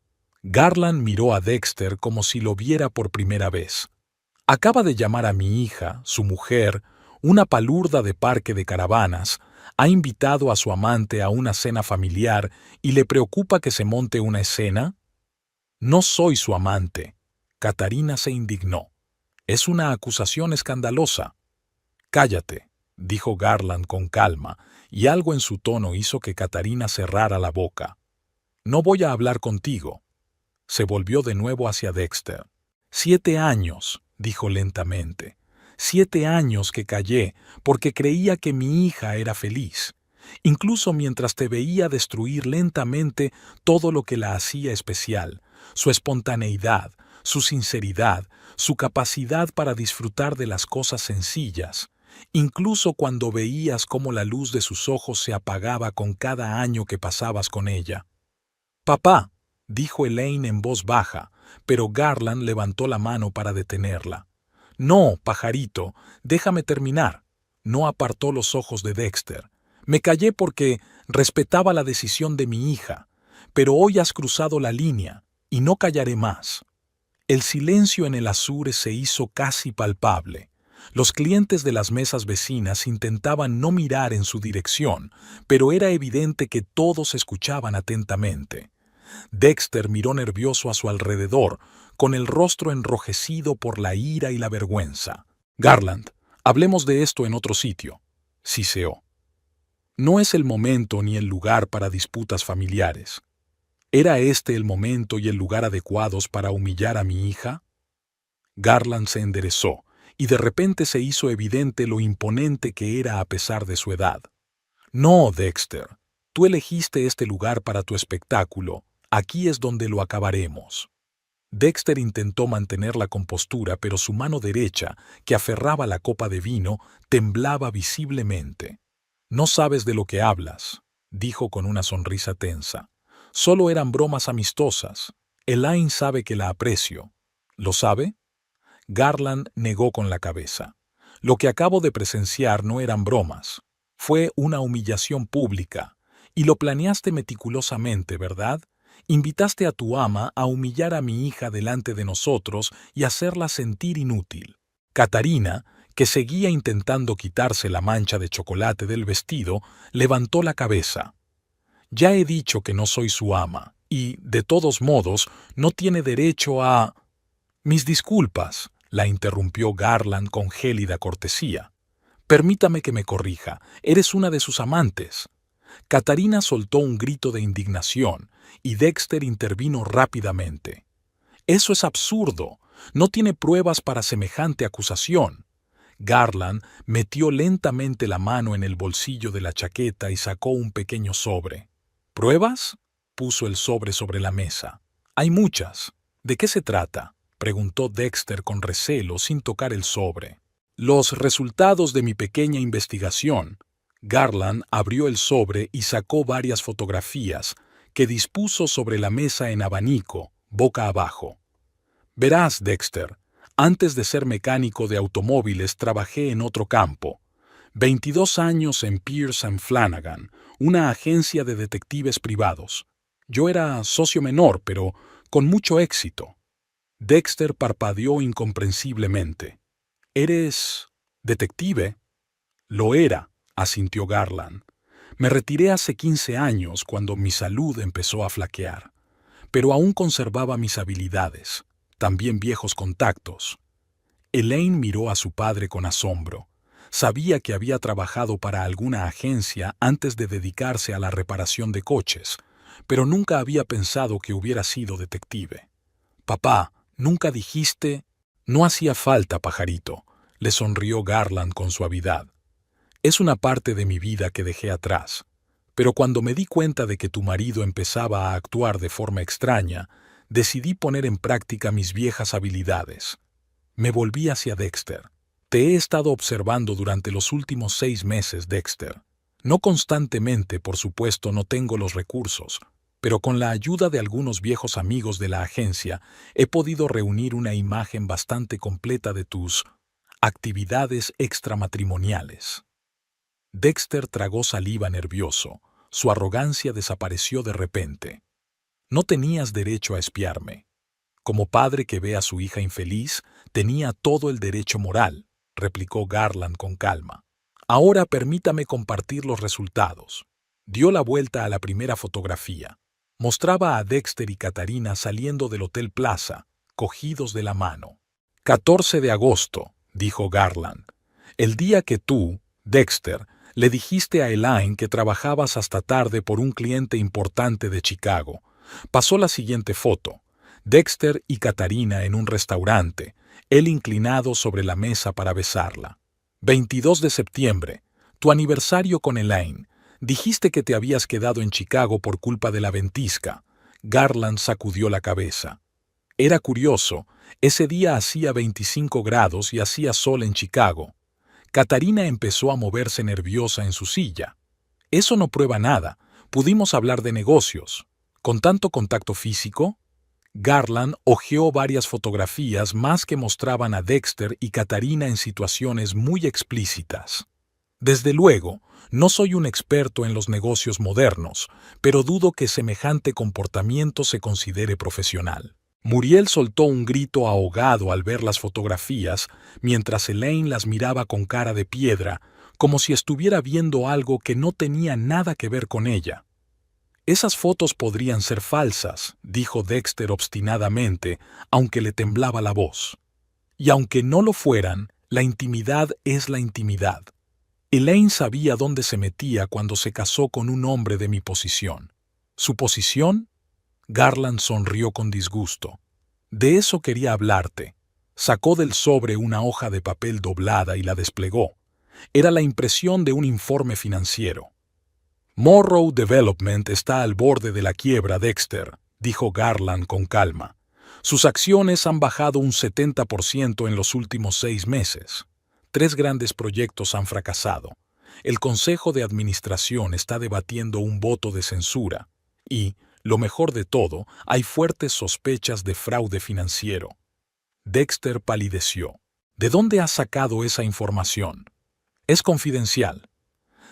Garland miró a Dexter como si lo viera por primera vez. «Acaba de llamar a mi hija, su mujer, una palurda de parque de caravanas, ha invitado a su amante a una cena familiar y le preocupa que se monte una escena». «No soy su amante». Katarina se indignó. «Es una acusación escandalosa». «Cállate», dijo Garland con calma, y algo en su tono hizo que Katarina cerrara la boca. «No voy a hablar contigo». Se volvió de nuevo hacia Dexter. 7 años, dijo lentamente. 7 años que callé porque creía que mi hija era feliz, incluso mientras te veía destruir lentamente todo lo que la hacía especial, su espontaneidad, su sinceridad, su capacidad para disfrutar de las cosas sencillas, incluso cuando veías cómo la luz de sus ojos se apagaba con cada año que pasabas con ella. «Papá», dijo Elaine en voz baja, pero Garland levantó la mano para detenerla. «No, pajarito, déjame terminar». No apartó los ojos de Dexter. «Me callé porque respetaba la decisión de mi hija, pero hoy has cruzado la línea y no callaré más». El silencio en el azure se hizo casi palpable. Los clientes de las mesas vecinas intentaban no mirar en su dirección, pero era evidente que todos escuchaban atentamente. Dexter miró nervioso a su alrededor, con el rostro enrojecido por la ira y la vergüenza. «Garland, hablemos de esto en otro sitio», siseó. «No es el momento ni el lugar para disputas familiares. ¿Era este el momento y el lugar adecuados para humillar a mi hija?». Garland se enderezó, y de repente se hizo evidente lo imponente que era a pesar de su edad. No, Dexter, tú elegiste este lugar para tu espectáculo, aquí es donde lo acabaremos. Dexter intentó mantener la compostura, pero su mano derecha, que aferraba la copa de vino, temblaba visiblemente. No sabes de lo que hablas, dijo con una sonrisa tensa. Solo eran bromas amistosas. Elaine sabe que la aprecio. ¿Lo sabe? Garland negó con la cabeza. Lo que acabo de presenciar no eran bromas. Fue una humillación pública. Y lo planeaste meticulosamente, ¿verdad? Invitaste a tu ama a humillar a mi hija delante de nosotros y hacerla sentir inútil. Catarina, que seguía intentando quitarse la mancha de chocolate del vestido, levantó la cabeza. Ya he dicho que no soy su ama, y, de todos modos, no tiene derecho a... Mis disculpas, la interrumpió Garland con gélida cortesía. Permítame que me corrija, eres una de sus amantes. Catarina soltó un grito de indignación, y Dexter intervino rápidamente. Eso es absurdo. No tiene pruebas para semejante acusación. Garland metió lentamente la mano en el bolsillo de la chaqueta y sacó un pequeño sobre. ¿Pruebas? Puso el sobre la mesa. Hay muchas. ¿De qué se trata? Preguntó Dexter con recelo sin tocar el sobre. Los resultados de mi pequeña investigación. Garland abrió el sobre y sacó varias fotografías que dispuso sobre la mesa en abanico, boca abajo. Verás, Dexter, antes de ser mecánico de automóviles trabajé en otro campo. 22 años en Pierce & Flanagan, una agencia de detectives privados. Yo era socio menor, pero con mucho éxito. Dexter parpadeó incomprensiblemente. ¿Eres detective? Lo era, asintió Garland. Me retiré hace 15 años cuando mi salud empezó a flaquear, pero aún conservaba mis habilidades, también viejos contactos. Elaine miró a su padre con asombro. Sabía que había trabajado para alguna agencia antes de dedicarse a la reparación de coches, pero nunca había pensado que hubiera sido detective. Papá, nunca dijiste... No hacía falta, pajarito, le sonrió Garland con suavidad. Es una parte de mi vida que dejé atrás, pero cuando me di cuenta de que tu marido empezaba a actuar de forma extraña, decidí poner en práctica mis viejas habilidades. Me volví hacia Dexter. Te he estado observando durante los últimos 6 meses, Dexter. No constantemente, por supuesto, no tengo los recursos, pero con la ayuda de algunos viejos amigos de la agencia he podido reunir una imagen bastante completa de tus actividades extramatrimoniales. Dexter tragó saliva nervioso. Su arrogancia desapareció de repente. No tenías derecho a espiarme. Como padre que ve a su hija infeliz, tenía todo el derecho moral, replicó Garland con calma. Ahora permítame compartir los resultados. Dio la vuelta a la primera fotografía. Mostraba a Dexter y Catarina saliendo del Hotel Plaza, cogidos de la mano. 14 de agosto, dijo Garland. El día que tú, Dexter, le dijiste a Elaine que trabajabas hasta tarde por un cliente importante de Chicago. Pasó la siguiente foto. Dexter y Catarina en un restaurante, él inclinado sobre la mesa para besarla. 22 de septiembre, tu aniversario con Elaine. Dijiste que te habías quedado en Chicago por culpa de la ventisca. Garland sacudió la cabeza. Era curioso, ese día hacía 25 grados y hacía sol en Chicago. Catarina empezó a moverse nerviosa en su silla. Eso no prueba nada. Pudimos hablar de negocios. ¿Con tanto contacto físico? Garland hojeó varias fotografías más que mostraban a Dexter y Catarina en situaciones muy explícitas. Desde luego, no soy un experto en los negocios modernos, pero dudo que semejante comportamiento se considere profesional. Muriel soltó un grito ahogado al ver las fotografías, mientras Elaine las miraba con cara de piedra, como si estuviera viendo algo que no tenía nada que ver con ella. Esas fotos podrían ser falsas, dijo Dexter obstinadamente, aunque le temblaba la voz. Y aunque no lo fueran, la intimidad es la intimidad. Elaine sabía dónde se metía cuando se casó con un hombre de mi posición. ¿Su posición? Garland sonrió con disgusto. De eso quería hablarte. Sacó del sobre una hoja de papel doblada y la desplegó. Era la impresión de un informe financiero. Morrow Development está al borde de la quiebra, Dexter, dijo Garland con calma. Sus acciones han bajado un 70% en los últimos 6 meses. 3 grandes proyectos han fracasado. El Consejo de Administración está debatiendo un voto de censura. Y, lo mejor de todo, hay fuertes sospechas de fraude financiero. Dexter palideció. ¿De dónde has sacado esa información? Es confidencial.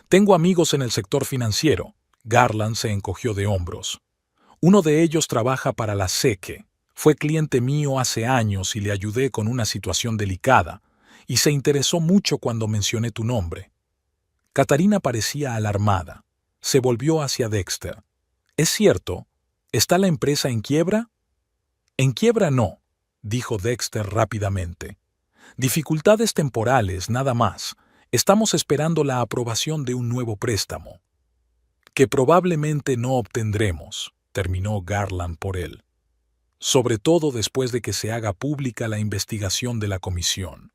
Tengo amigos en el sector financiero. Garland se encogió de hombros. Uno de ellos trabaja para la SEC. Fue cliente mío hace años y le ayudé con una situación delicada, y se interesó mucho cuando mencioné tu nombre. Catarina parecía alarmada. Se volvió hacia Dexter. ¿Es cierto? ¿Está la empresa en quiebra? En quiebra no, dijo Dexter rápidamente. Dificultades temporales, nada más. Estamos esperando la aprobación de un nuevo préstamo. Que probablemente no obtendremos, terminó Garland por él. Sobre todo después de que se haga pública la investigación de la comisión.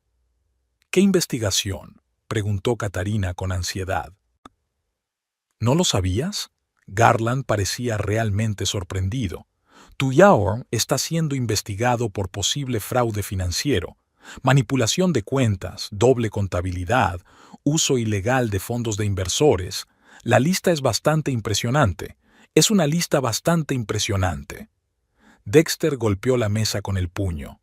¿Qué investigación?, preguntó Catarina con ansiedad. ¿No lo sabías? Garland parecía realmente sorprendido. Tuyaor está siendo investigado por posible fraude financiero, manipulación de cuentas, doble contabilidad, uso ilegal de fondos de inversores. La lista es bastante impresionante. Es una lista bastante impresionante. Dexter golpeó la mesa con el puño.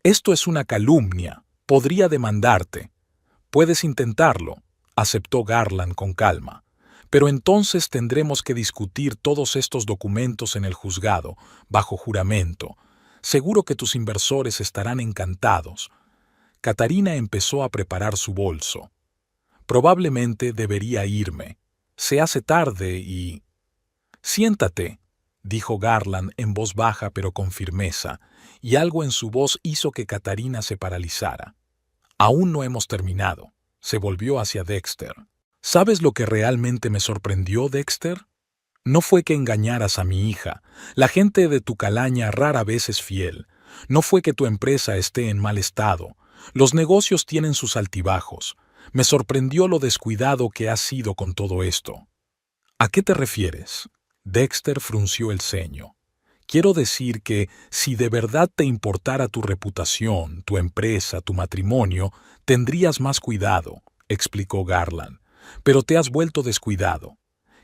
Esto es una calumnia. Podría demandarte. Puedes intentarlo, aceptó Garland con calma. Pero entonces tendremos que discutir todos estos documentos en el juzgado, bajo juramento. Seguro que tus inversores estarán encantados. Catarina empezó a preparar su bolso. Probablemente debería irme. Se hace tarde y... Siéntate, dijo Garland en voz baja pero con firmeza, y algo en su voz hizo que Catarina se paralizara. Aún no hemos terminado. Se volvió hacia Dexter. ¿Sabes lo que realmente me sorprendió, Dexter? No fue que engañaras a mi hija. La gente de tu calaña rara vez es fiel. No fue que tu empresa esté en mal estado. Los negocios tienen sus altibajos. Me sorprendió lo descuidado que has sido con todo esto. ¿A qué te refieres? Dexter frunció el ceño. Quiero decir que, si de verdad te importara tu reputación, tu empresa, tu matrimonio, tendrías más cuidado, explicó Garland. Pero te has vuelto descuidado.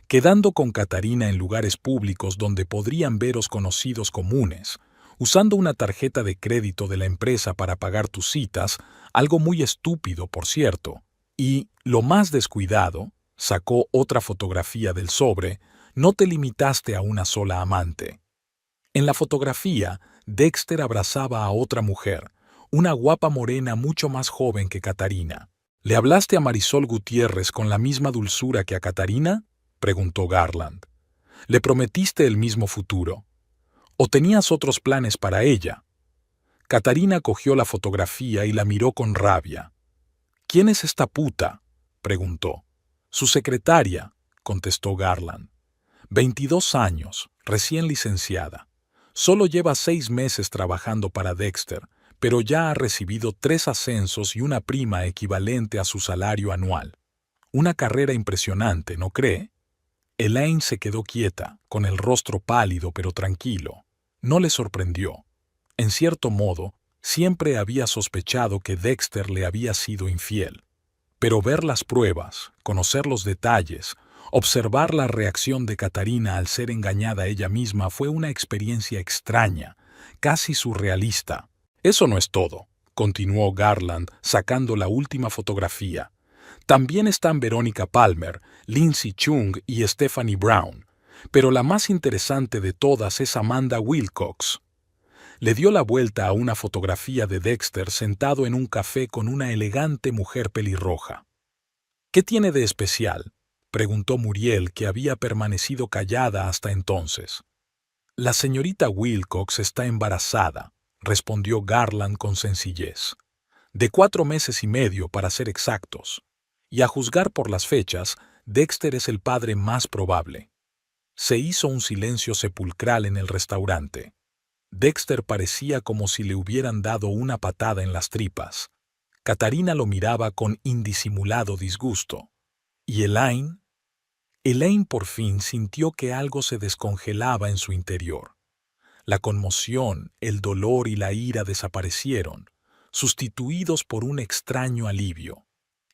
Quedando con Catarina en lugares públicos donde podrían veros conocidos comunes, usando una tarjeta de crédito de la empresa para pagar tus citas, algo muy estúpido, por cierto. Y, lo más descuidado, sacó otra fotografía del sobre, no te limitaste a una sola amante. En la fotografía, Dexter abrazaba a otra mujer, una guapa morena mucho más joven que Catarina. ¿Le hablaste a Marisol Gutiérrez con la misma dulzura que a Catarina?, preguntó Garland. ¿Le prometiste el mismo futuro? ¿O tenías otros planes para ella? Catarina cogió la fotografía y la miró con rabia. ¿Quién es esta puta?, preguntó. Su secretaria, contestó Garland. 22 años, recién licenciada. Solo lleva 6 meses trabajando para Dexter, pero ya ha recibido 3 ascensos y una prima equivalente a su salario anual. Una carrera impresionante, ¿no cree? Elaine se quedó quieta, con el rostro pálido pero tranquilo. No le sorprendió. En cierto modo, siempre había sospechado que Dexter le había sido infiel. Pero ver las pruebas, conocer los detalles, observar la reacción de Catarina al ser engañada ella misma fue una experiencia extraña, casi surrealista. Eso no es todo, continuó Garland, sacando la última fotografía. También están Verónica Palmer, Lindsay Chung y Stephanie Brown, pero la más interesante de todas es Amanda Wilcox. Le dio la vuelta a una fotografía de Dexter sentado en un café con una elegante mujer pelirroja. ¿Qué tiene de especial?, preguntó Muriel, que había permanecido callada hasta entonces. La señorita Wilcox está embarazada, respondió Garland con sencillez. De 4 meses y medio, para ser exactos. Y a juzgar por las fechas, Dexter es el padre más probable. Se hizo un silencio sepulcral en el restaurante. Dexter parecía como si le hubieran dado una patada en las tripas. Katarina lo miraba con indisimulado disgusto. ¿Y Elaine? Elaine por fin sintió que algo se descongelaba en su interior. La conmoción, el dolor y la ira desaparecieron, sustituidos por un extraño alivio.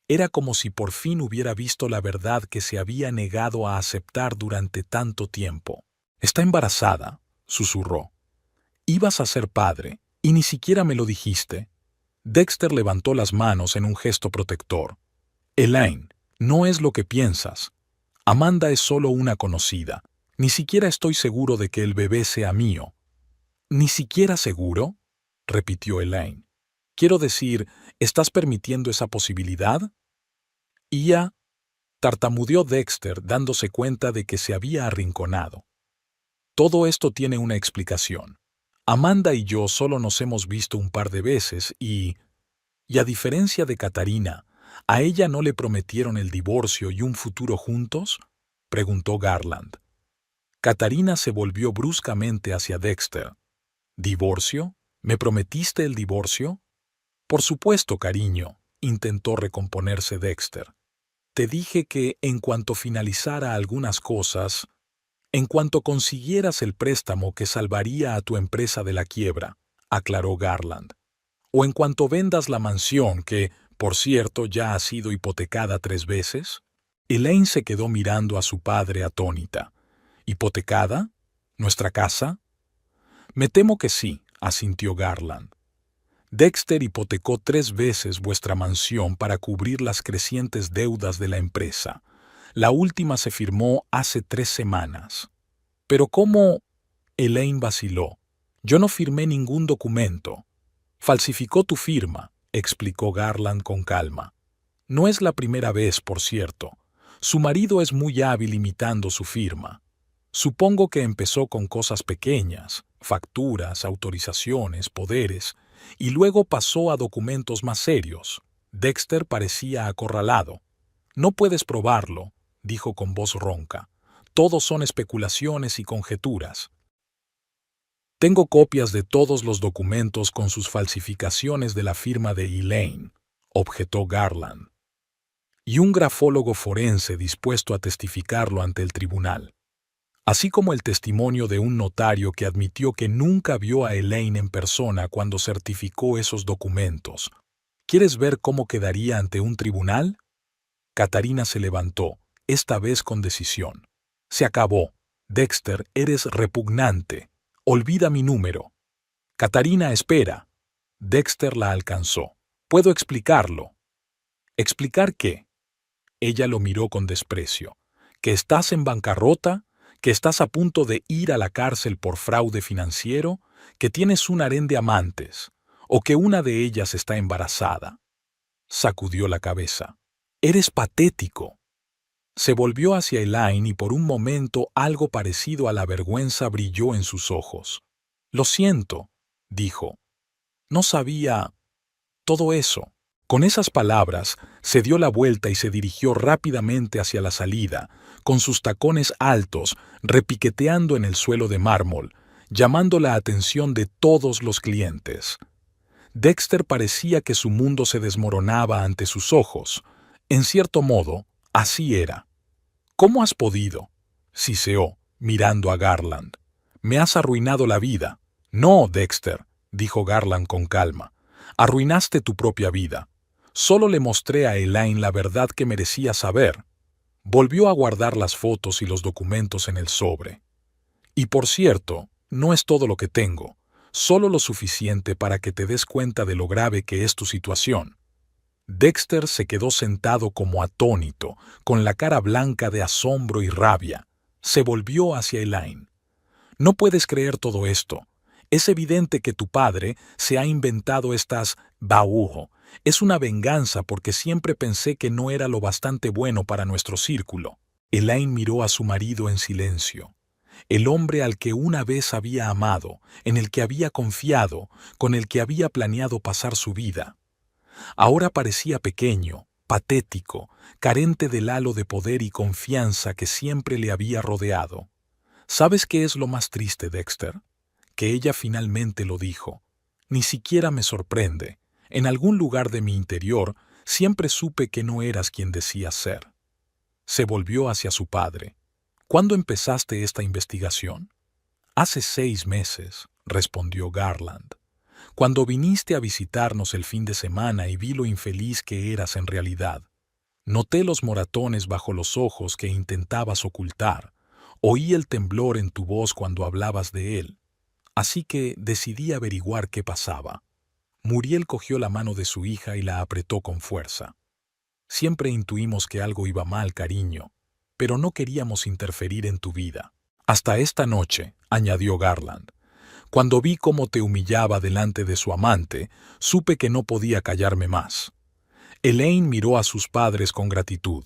Era como si por fin hubiera visto la verdad que se había negado a aceptar durante tanto tiempo. «Está embarazada», susurró. «Ibas a ser padre, y ni siquiera me lo dijiste». Dexter levantó las manos en un gesto protector. «Elaine, no es lo que piensas. Amanda es solo una conocida. Ni siquiera estoy seguro de que el bebé sea mío». «¿Ni siquiera seguro?», repitió Elaine. «Quiero decir, ¿estás permitiendo esa posibilidad?» «Ya», tartamudeó Dexter, dándose cuenta de que se había arrinconado. «Todo esto tiene una explicación. Amanda y yo solo nos hemos visto un par de veces y a diferencia de Katarina, ¿a ella no le prometieron el divorcio y un futuro juntos?», preguntó Garland. Katarina se volvió bruscamente hacia Dexter. «¿Divorcio? ¿Me prometiste el divorcio?» «Por supuesto, cariño», intentó recomponerse Dexter. «Te dije que en cuanto finalizara algunas cosas, en cuanto consiguieras el préstamo que salvaría a tu empresa de la quiebra», aclaró Garland. «O en cuanto vendas la mansión que, por cierto, ya ha sido hipotecada 3 veces». Elaine se quedó mirando a su padre atónita. «¿Hipotecada? ¿Nuestra casa?» «Me temo que sí», asintió Garland. «Dexter hipotecó 3 veces vuestra mansión para cubrir las crecientes deudas de la empresa. La última se firmó hace 3 semanas». «¿Pero cómo?». Elaine vaciló. «Yo no firmé ningún documento». «Falsificó tu firma», explicó Garland con calma. «No es la primera vez, por cierto. Su marido es muy hábil imitando su firma. Supongo que empezó con cosas pequeñas, facturas, autorizaciones, poderes, y luego pasó a documentos más serios». Dexter parecía acorralado. «No puedes probarlo», dijo con voz ronca. «Todos son especulaciones y conjeturas». «Tengo copias de todos los documentos con sus falsificaciones de la firma de Elaine», objetó Garland. «Y un grafólogo forense dispuesto a testificarlo ante el tribunal. Así como el testimonio de un notario que admitió que nunca vio a Elaine en persona cuando certificó esos documentos. ¿Quieres ver cómo quedaría ante un tribunal?». Katarina se levantó, esta vez con decisión. «Se acabó. Dexter, eres repugnante. Olvida mi número». «Katarina, espera». Dexter la alcanzó. «Puedo explicarlo». «¿Explicar qué?». Ella lo miró con desprecio. «¿Que estás en bancarrota? ¿Que estás a punto de ir a la cárcel por fraude financiero? ¿Que tienes un harén de amantes? ¿O que una de ellas está embarazada?». Sacudió la cabeza. «Eres patético». Se volvió hacia Elaine y por un momento algo parecido a la vergüenza brilló en sus ojos. «Lo siento», dijo. «No sabía todo eso». Con esas palabras, se dio la vuelta y se dirigió rápidamente hacia la salida, con sus tacones altos, repiqueteando en el suelo de mármol, llamando la atención de todos los clientes. Dexter parecía que su mundo se desmoronaba ante sus ojos. En cierto modo, así era. «¿Cómo has podido?», siseó, mirando a Garland. «Me has arruinado la vida». «No, Dexter», dijo Garland con calma. «Arruinaste tu propia vida. Solo le mostré a Elaine la verdad que merecía saber». Volvió a guardar las fotos y los documentos en el sobre. «Y por cierto, no es todo lo que tengo, solo lo suficiente para que te des cuenta de lo grave que es tu situación». Dexter se quedó sentado como atónito, con la cara blanca de asombro y rabia. Se volvió hacia Elaine. «No puedes creer todo esto. Es evidente que tu padre se ha inventado estas baújo. Es una venganza porque siempre pensé que no era lo bastante bueno para nuestro círculo». Elaine miró a su marido en silencio. El hombre al que una vez había amado, en el que había confiado, con el que había planeado pasar su vida. Ahora parecía pequeño, patético, carente del halo de poder y confianza que siempre le había rodeado. ¿Sabes qué es lo más triste, Dexter? que ella finalmente lo dijo. Ni siquiera me sorprende. En algún lugar de mi interior siempre supe que no eras quien decías ser. Se volvió hacia su padre. ¿Cuándo empezaste esta investigación? Hace 6 meses, respondió Garland. Cuando viniste a visitarnos el fin de semana y vi lo infeliz que eras en realidad. Noté los moratones bajo los ojos que intentabas ocultar. Oí el temblor en tu voz cuando hablabas de él. Así que decidí averiguar qué pasaba. Muriel cogió la mano de su hija y la apretó con fuerza. Siempre intuimos que algo iba mal, cariño, pero no queríamos interferir en tu vida. Hasta esta noche, añadió Garland. Cuando vi cómo te humillaba delante de su amante, supe que no podía callarme más. Elaine miró a sus padres con gratitud.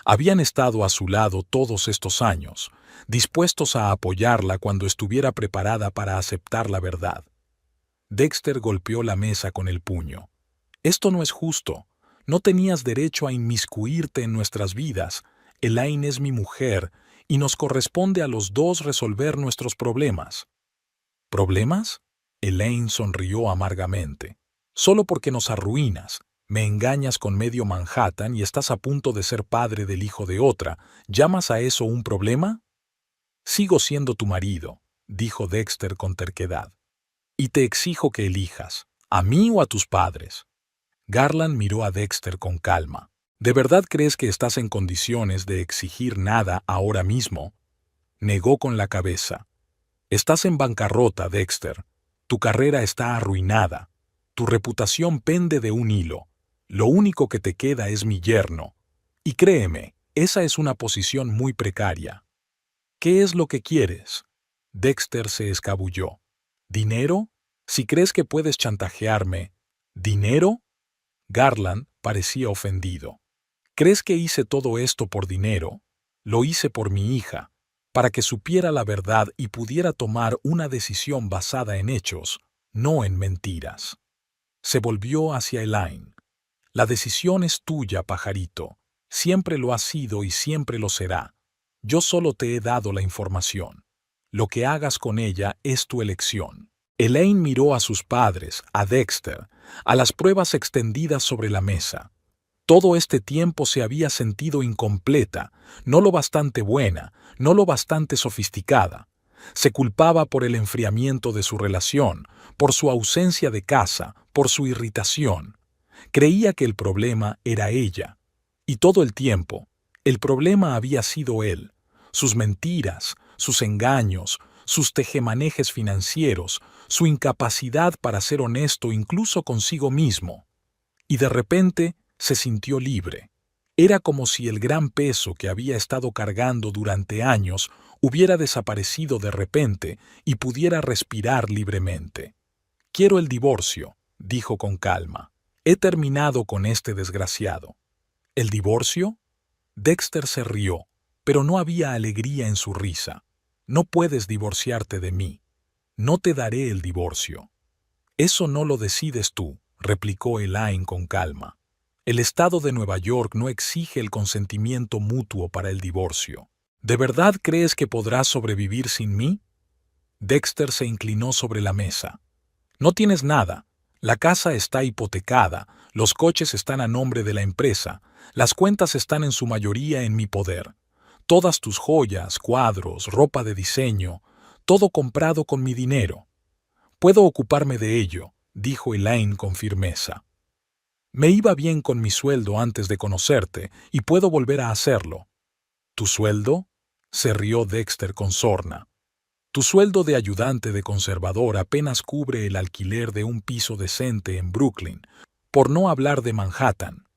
Habían estado a su lado todos estos años, dispuestos a apoyarla cuando estuviera preparada para aceptar la verdad. Dexter golpeó la mesa con el puño. Esto no es justo. No tenías derecho a inmiscuirte en nuestras vidas. Elaine es mi mujer y nos corresponde a los dos resolver nuestros problemas. ¿Problemas? Elaine sonrió amargamente. Solo porque nos arruinas, me engañas con medio Manhattan y estás a punto de ser padre del hijo de otra, ¿llamas a eso un problema? Sigo siendo tu marido, dijo Dexter con terquedad. Y te exijo que elijas, a mí o a tus padres. Garland miró a Dexter con calma. ¿De verdad crees que estás en condiciones de exigir nada ahora mismo? Negó con la cabeza. Estás en bancarrota, Dexter. Tu carrera está arruinada. Tu reputación pende de un hilo. Lo único que te queda es mi yerno. Y créeme, esa es una posición muy precaria. ¿Qué es lo que quieres? Dexter se escabulló. ¿Dinero? Si crees que puedes chantajearme. ¿Dinero? Garland parecía ofendido. ¿Crees que hice todo esto por dinero? Lo hice por mi hija, para que supiera la verdad y pudiera tomar una decisión basada en hechos, no en mentiras. Se volvió hacia Elaine. La decisión es tuya, pajarito. Siempre lo ha sido y siempre lo será. Yo solo te he dado la información. Lo que hagas con ella es tu elección. Elaine miró a sus padres, a Dexter, a las pruebas extendidas sobre la mesa. Todo este tiempo se había sentido incompleta, no lo bastante buena, no lo bastante sofisticada. Se culpaba por el enfriamiento de su relación, por su ausencia de casa, por su irritación. Creía que el problema era ella. Y todo el tiempo, el problema había sido él. Sus mentiras, sus engaños, sus tejemanejes financieros, su incapacidad para ser honesto incluso consigo mismo. Y de repente se sintió libre. Era como si el gran peso que había estado cargando durante años hubiera desaparecido de repente y pudiera respirar libremente. Quiero el divorcio, dijo con calma. He terminado con este desgraciado. ¿El divorcio? Dexter se rió, pero no había alegría en su risa. No puedes divorciarte de mí. No te daré el divorcio. Eso no lo decides tú, replicó Elaine con calma. El Estado de Nueva York no exige el consentimiento mutuo para el divorcio. ¿De verdad crees que podrás sobrevivir sin mí? Dexter se inclinó sobre la mesa. No tienes nada. La casa está hipotecada, los coches están a nombre de la empresa, las cuentas están en su mayoría en mi poder. Todas tus joyas, cuadros, ropa de diseño, todo comprado con mi dinero. Puedo ocuparme de ello, dijo Elaine con firmeza. Me iba bien con mi sueldo antes de conocerte y puedo volver a hacerlo. ¿Tu sueldo? Se rió Dexter con sorna. Tu sueldo de ayudante de conservador apenas cubre el alquiler de un piso decente en Brooklyn, por no hablar de Manhattan.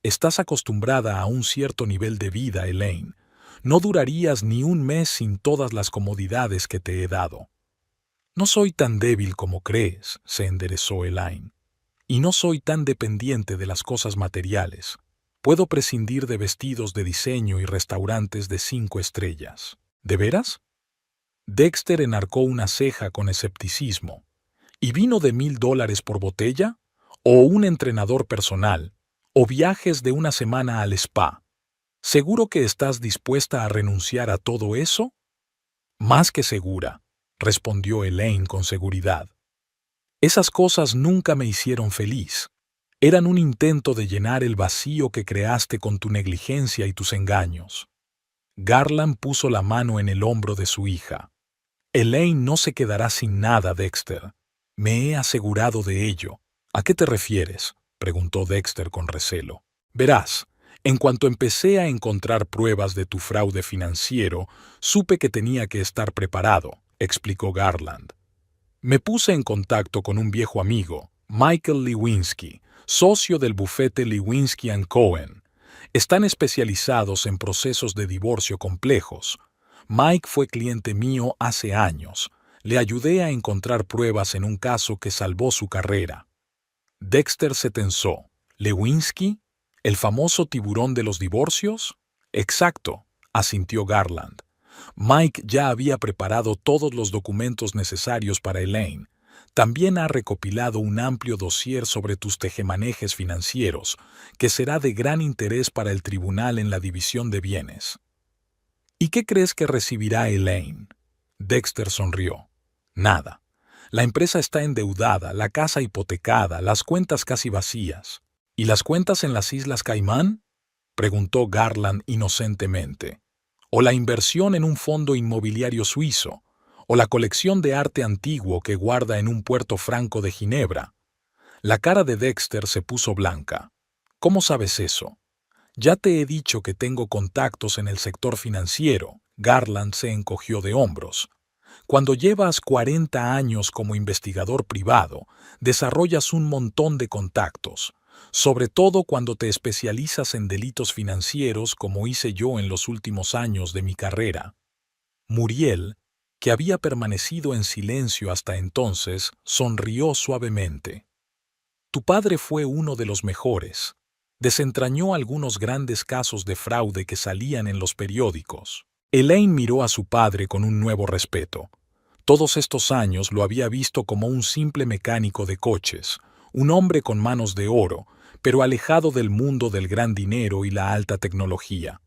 Estás acostumbrada a un cierto nivel de vida, Elaine. No durarías ni un mes sin todas las comodidades que te he dado. No soy tan débil como crees, se enderezó Elaine. Y no soy tan dependiente de las cosas materiales. Puedo prescindir de vestidos de diseño y restaurantes de 5 estrellas. ¿De veras? Dexter enarcó una ceja con escepticismo. ¿Y vino de $1000 por botella? ¿O un entrenador personal? ¿O viajes de una semana al spa? ¿Seguro que estás dispuesta a renunciar a todo eso? Más que segura. respondió Elaine con seguridad. Esas cosas nunca me hicieron feliz. Eran un intento de llenar el vacío que creaste con tu negligencia y tus engaños. Garland puso la mano en el hombro de su hija. Elaine no se quedará sin nada, Dexter. Me he asegurado de ello. ¿A qué te refieres?, preguntó Dexter con recelo. Verás, en cuanto empecé a encontrar pruebas de tu fraude financiero, supe que tenía que estar preparado, explicó Garland. Me puse en contacto con un viejo amigo, Michael Lewinsky, socio del bufete Lewinsky & Cohen. Están especializados en procesos de divorcio complejos. Mike fue cliente mío hace años. Le ayudé a encontrar pruebas en un caso que salvó su carrera. Dexter se tensó. ¿Lewinsky? ¿El famoso tiburón de los divorcios? Exacto, asintió Garland. Mike ya había preparado todos los documentos necesarios para Elaine. También ha recopilado un amplio dossier sobre tus tejemanejes financieros, que será de gran interés para el tribunal en la división de bienes. ¿Y qué crees que recibirá Elaine? Dexter sonrió. Nada. La empresa está endeudada, la casa hipotecada, las cuentas casi vacías. ¿Y las cuentas en las Islas Caimán?, preguntó Garland inocentemente. ¿O la inversión en un fondo inmobiliario suizo? ¿O la colección de arte antiguo que guarda en un puerto franco de Ginebra? La cara de Dexter se puso blanca. ¿Cómo sabes eso? Ya te he dicho que tengo contactos en el sector financiero. Garland se encogió de hombros. Cuando llevas 40 años como investigador privado, desarrollas un montón de contactos, sobre todo cuando te especializas en delitos financieros como hice yo en los últimos años de mi carrera. Muriel, que había permanecido en silencio hasta entonces, sonrió suavemente. Tu padre fue uno de los mejores. Desentrañó algunos grandes casos de fraude que salían en los periódicos. Elaine miró a su padre con un nuevo respeto. Todos estos años lo había visto como un simple mecánico de coches, un hombre con manos de oro, pero alejado del mundo del gran dinero y la alta tecnología.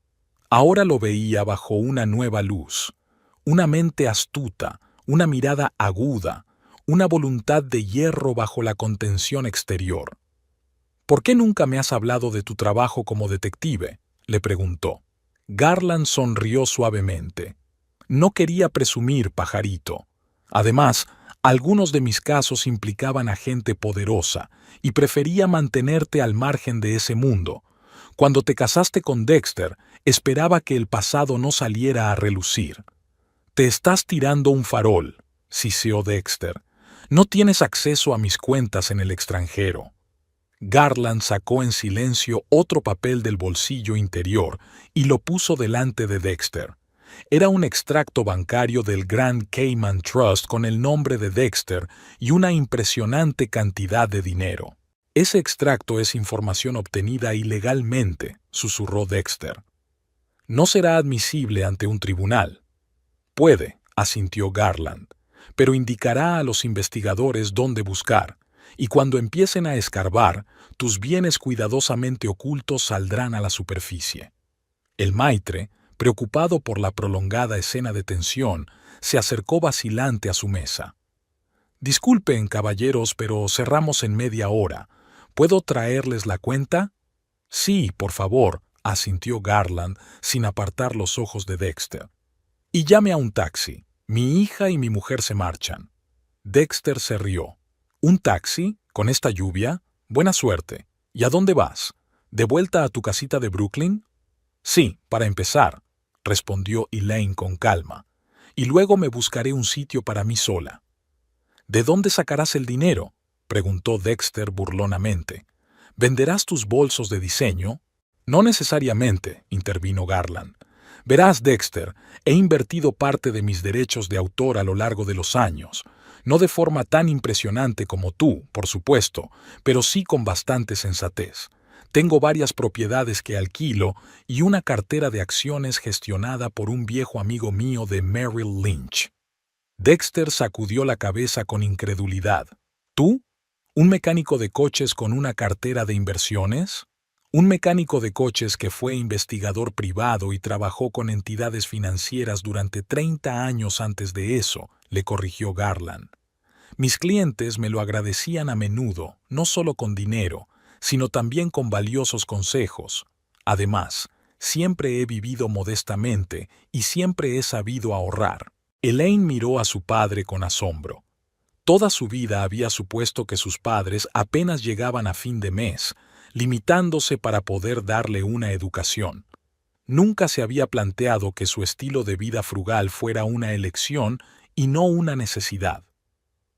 Ahora lo veía bajo una nueva luz, una mente astuta, una mirada aguda, una voluntad de hierro bajo la contención exterior. ¿Por qué nunca me has hablado de tu trabajo como detective?, le preguntó. Garland sonrió suavemente. No quería presumir, pajarito. Además, algunos de mis casos implicaban a gente poderosa y prefería mantenerte al margen de ese mundo. Cuando te casaste con Dexter, esperaba que el pasado no saliera a relucir. Te estás tirando un farol, siseó Dexter. No tienes acceso a mis cuentas en el extranjero. Garland sacó en silencio otro papel del bolsillo interior y lo puso delante de Dexter. Era un extracto bancario del Grand Cayman Trust con el nombre de Dexter y una impresionante cantidad de dinero. Ese extracto es información obtenida ilegalmente, susurró Dexter. No será admisible ante un tribunal. Puede, asintió Garland, pero indicará a los investigadores dónde buscar, y cuando empiecen a escarbar, tus bienes cuidadosamente ocultos saldrán a la superficie. El maitre, preocupado por la prolongada escena de tensión, se acercó vacilante a su mesa. Disculpen, caballeros, pero cerramos en media hora. ¿Puedo traerles la cuenta? Sí, por favor, asintió Garland, sin apartar los ojos de Dexter. Y llame a un taxi. Mi hija y mi mujer se marchan. Dexter se rió. ¿Un taxi? ¿Con esta lluvia? Buena suerte. ¿Y a dónde vas? ¿De vuelta a tu casita de Brooklyn? Sí, para empezar, respondió Elaine con calma. Y luego me buscaré un sitio para mí sola. ¿De dónde sacarás el dinero?, preguntó Dexter burlonamente. ¿Venderás tus bolsos de diseño? No necesariamente, intervino Garland. Verás, Dexter, he invertido parte de mis derechos de autor a lo largo de los años. No de forma tan impresionante como tú, por supuesto, pero sí con bastante sensatez. Tengo varias propiedades que alquilo y una cartera de acciones gestionada por un viejo amigo mío de Merrill Lynch. Dexter sacudió la cabeza con incredulidad. ¿Tú? ¿Un mecánico de coches con una cartera de inversiones? Un mecánico de coches que fue investigador privado y trabajó con entidades financieras durante 30 años antes de eso, le corrigió Garland. Mis clientes me lo agradecían a menudo, no solo con dinero, sino también con valiosos consejos. Además, siempre he vivido modestamente y siempre he sabido ahorrar. Elaine miró a su padre con asombro. Toda su vida había supuesto que sus padres apenas llegaban a fin de mes, limitándose para poder darle una educación. Nunca se había planteado que su estilo de vida frugal fuera una elección y no una necesidad.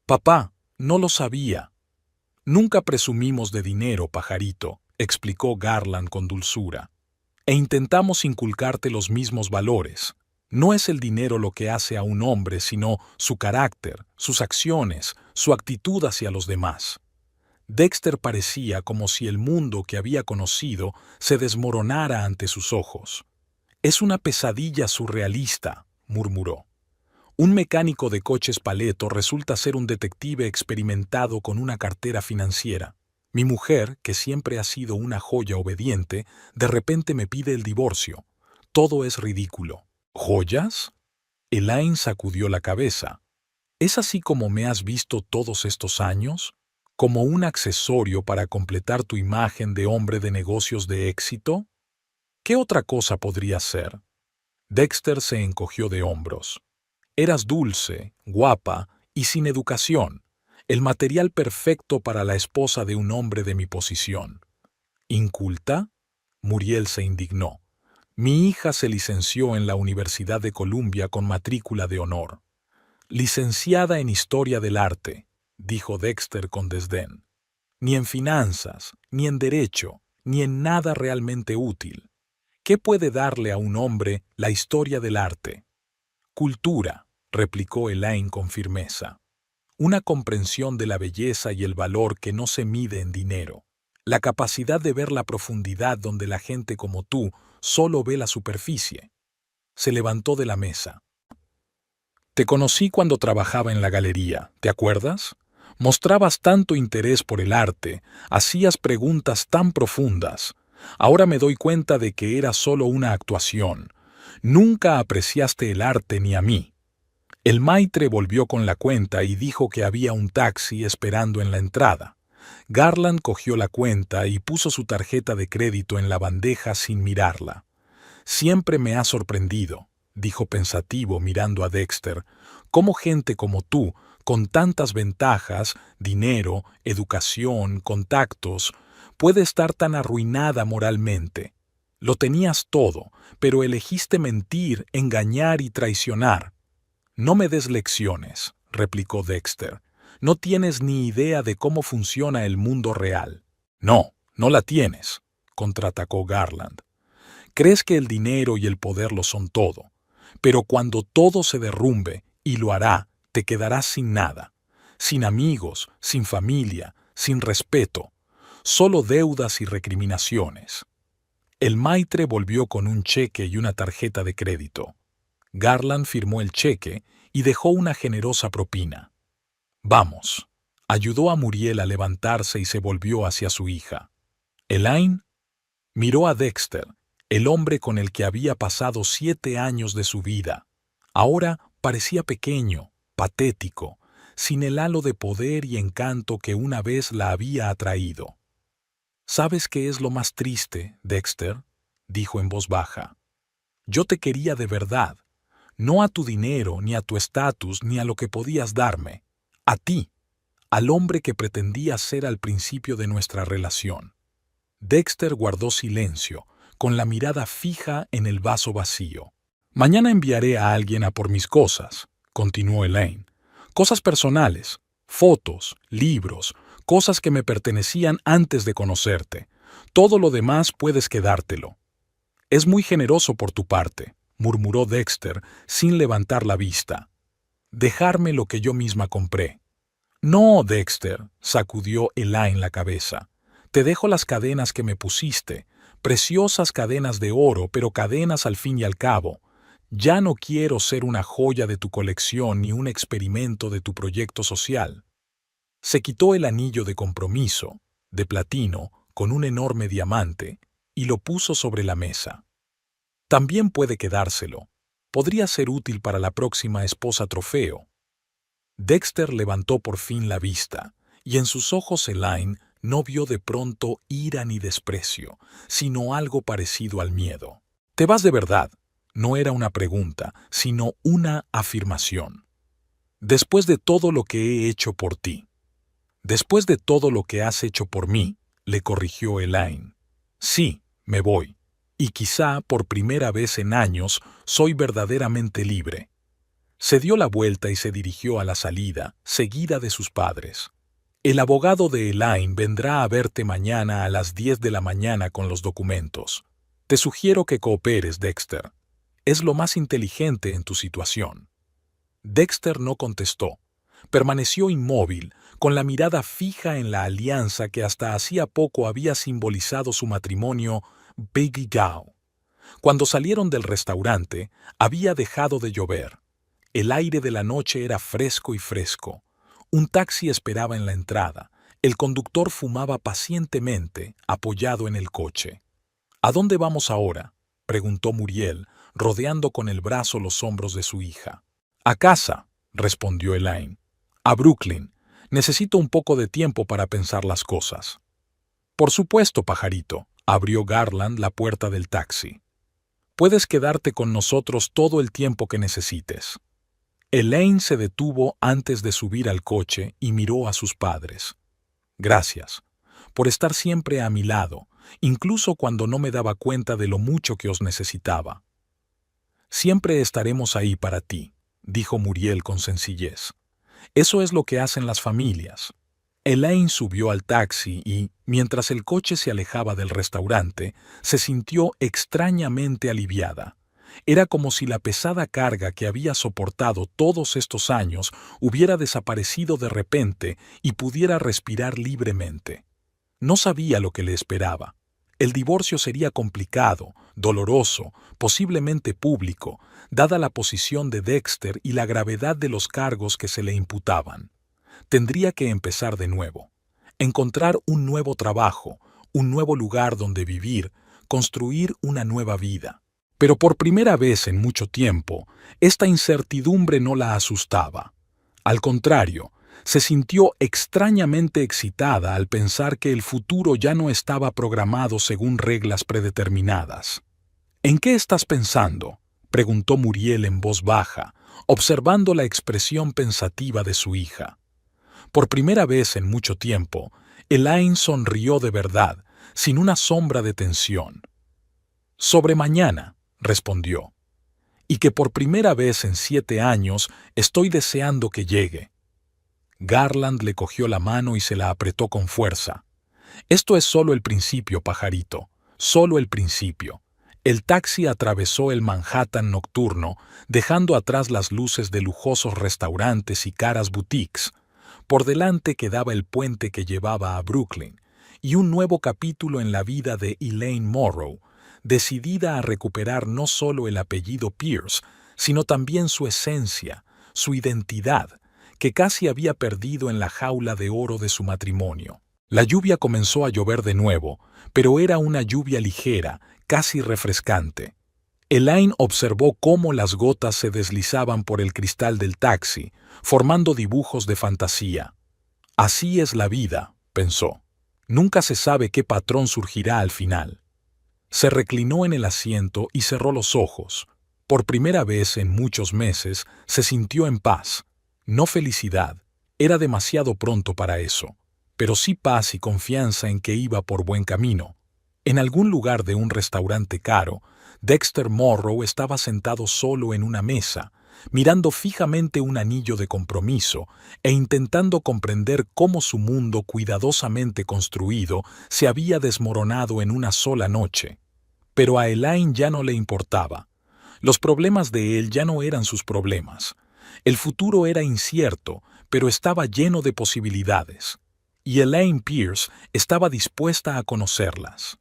Papá, no lo sabía. Nunca presumimos de dinero, pajarito, explicó Garland con dulzura. E intentamos inculcarte los mismos valores. No es el dinero lo que hace a un hombre, sino su carácter, sus acciones, su actitud hacia los demás. Dexter parecía como si el mundo que había conocido se desmoronara ante sus ojos. «Es una pesadilla surrealista», murmuró. «Un mecánico de coches paleto resulta ser un detective experimentado con una cartera financiera. Mi mujer, que siempre ha sido una joya obediente, de repente me pide el divorcio. Todo es ridículo». «¿Joyas?». Elaine sacudió la cabeza. «¿Es así como me has visto todos estos años? ¿Como un accesorio para completar tu imagen de hombre de negocios de éxito? ¿Qué otra cosa podría ser?». Dexter se encogió de hombros. «Eras dulce, guapa y sin educación, el material perfecto para la esposa de un hombre de mi posición». «¿Inculta?». Muriel se indignó. «Mi hija se licenció en la Universidad de Columbia con matrícula de honor». «Licenciada en Historia del Arte», dijo Dexter con desdén. «Ni en finanzas, ni en derecho, ni en nada realmente útil. ¿Qué puede darle a un hombre la historia del arte?». «Cultura», replicó Elaine con firmeza. «Una comprensión de la belleza y el valor que no se mide en dinero. La capacidad de ver la profundidad donde la gente como tú solo ve la superficie». Se levantó de la mesa. «Te conocí cuando trabajaba en la galería, ¿te acuerdas? Mostrabas tanto interés por el arte, hacías preguntas tan profundas. Ahora me doy cuenta de que era solo una actuación. Nunca apreciaste el arte ni a mí». El maitre volvió con la cuenta y dijo que había un taxi esperando en la entrada. Garland cogió la cuenta y puso su tarjeta de crédito en la bandeja sin mirarla. «Siempre me ha sorprendido», dijo pensativo mirando a Dexter, «cómo gente como tú, con tantas ventajas, dinero, educación, contactos, puede estar tan arruinada moralmente. Lo tenías todo, pero elegiste mentir, engañar y traicionar». «No me des lecciones», replicó Dexter. «No tienes ni idea de cómo funciona el mundo real». «No, no la tienes», contraatacó Garland. «Crees que el dinero y el poder lo son todo. Pero cuando todo se derrumbe, y lo hará, te quedarás sin nada. Sin amigos, sin familia, sin respeto. Solo deudas y recriminaciones». El maitre volvió con un cheque y una tarjeta de crédito. Garland firmó el cheque y dejó una generosa propina. «Vamos». Ayudó a Muriel a levantarse y se volvió hacia su hija. «Elaine». Miró a Dexter, el hombre con el que había pasado 7 años de su vida. Ahora parecía pequeño, patético, sin el halo de poder y encanto que una vez la había atraído. «¿Sabes qué es lo más triste, Dexter?», dijo en voz baja. «Yo te quería de verdad. No a tu dinero, ni a tu estatus, ni a lo que podías darme. A ti, al hombre que pretendías ser al principio de nuestra relación». Dexter guardó silencio, con la mirada fija en el vaso vacío. «Mañana enviaré a alguien a por mis cosas», continuó Elaine. «Cosas personales, fotos, libros, cosas que me pertenecían antes de conocerte. Todo lo demás puedes quedártelo». «Es muy generoso por tu parte», murmuró Dexter sin levantar la vista. «Dejarme lo que yo misma compré». «No, Dexter», sacudió Elaine la cabeza. «Te dejo las cadenas que me pusiste, preciosas cadenas de oro, pero cadenas al fin y al cabo. Ya no quiero ser una joya de tu colección ni un experimento de tu proyecto social». Se quitó el anillo de compromiso, de platino, con un enorme diamante, y lo puso sobre la mesa. «También puede quedárselo. Podría ser útil para la próxima esposa trofeo». Dexter levantó por fin la vista, y en sus ojos Elaine no vio de pronto ira ni desprecio, sino algo parecido al miedo. «¿Te vas de verdad?». No era una pregunta, sino una afirmación. «Después de todo lo que he hecho por ti». «Después de todo lo que has hecho por mí», le corrigió Elaine. «Sí, me voy. Y quizá, por primera vez en años, soy verdaderamente libre». Se dio la vuelta y se dirigió a la salida, seguida de sus padres. «El abogado de Elaine vendrá a verte mañana a las 10 de la mañana con los documentos. Te sugiero que cooperes, Dexter. Es lo más inteligente en tu situación». Dexter no contestó. Permaneció inmóvil, con la mirada fija en la alianza que hasta hacía poco había simbolizado su matrimonio Biggie Gao. Cuando salieron del restaurante, había dejado de llover. El aire de la noche era fresco y fresco. Un taxi esperaba en la entrada. El conductor fumaba pacientemente, apoyado en el coche. «¿A dónde vamos ahora?», preguntó Muriel, rodeando con el brazo los hombros de su hija. «A casa», respondió Elaine. «A Brooklyn. Necesito un poco de tiempo para pensar las cosas». «Por supuesto, pajarito», abrió Garland la puerta del taxi. «Puedes quedarte con nosotros todo el tiempo que necesites». Elaine se detuvo antes de subir al coche y miró a sus padres. «Gracias por estar siempre a mi lado, incluso cuando no me daba cuenta de lo mucho que os necesitaba». «Siempre estaremos ahí para ti», dijo Muriel con sencillez. «Eso es lo que hacen las familias». Elaine subió al taxi y, mientras el coche se alejaba del restaurante, se sintió extrañamente aliviada. Era como si la pesada carga que había soportado todos estos años hubiera desaparecido de repente y pudiera respirar libremente. No sabía lo que le esperaba. El divorcio sería complicado, doloroso, posiblemente público, dada la posición de Dexter y la gravedad de los cargos que se le imputaban. Tendría que empezar de nuevo, encontrar un nuevo trabajo, un nuevo lugar donde vivir, construir una nueva vida. Pero por primera vez en mucho tiempo, esta incertidumbre no la asustaba. Al contrario, se sintió extrañamente excitada al pensar que el futuro ya no estaba programado según reglas predeterminadas. «¿En qué estás pensando?», preguntó Muriel en voz baja, observando la expresión pensativa de su hija. Por primera vez en mucho tiempo, Elaine sonrió de verdad, sin una sombra de tensión. «Sobre mañana», respondió. «Y que por primera vez en 7 años estoy deseando que llegue». Garland le cogió la mano y se la apretó con fuerza. «Esto es solo el principio, pajarito, solo el principio». El taxi atravesó el Manhattan nocturno, dejando atrás las luces de lujosos restaurantes y caras boutiques. Por delante quedaba el puente que llevaba a Brooklyn, y un nuevo capítulo en la vida de Elaine Morrow, decidida a recuperar no solo el apellido Pierce, sino también su esencia, su identidad, que casi había perdido en la jaula de oro de su matrimonio. La lluvia comenzó a llover de nuevo, pero era una lluvia ligera, casi refrescante. Elaine observó cómo las gotas se deslizaban por el cristal del taxi, formando dibujos de fantasía. «Así es la vida», pensó. «Nunca se sabe qué patrón surgirá al final». Se reclinó en el asiento y cerró los ojos. Por primera vez en muchos meses se sintió en paz. No felicidad, era demasiado pronto para eso, pero sí paz y confianza en que iba por buen camino. En algún lugar de un restaurante caro, Dexter Morrow estaba sentado solo en una mesa, mirando fijamente un anillo de compromiso e intentando comprender cómo su mundo cuidadosamente construido se había desmoronado en una sola noche. Pero a Elaine ya no le importaba. Los problemas de él ya no eran sus problemas. El futuro era incierto, pero estaba lleno de posibilidades. Y Elaine Pierce estaba dispuesta a conocerlas.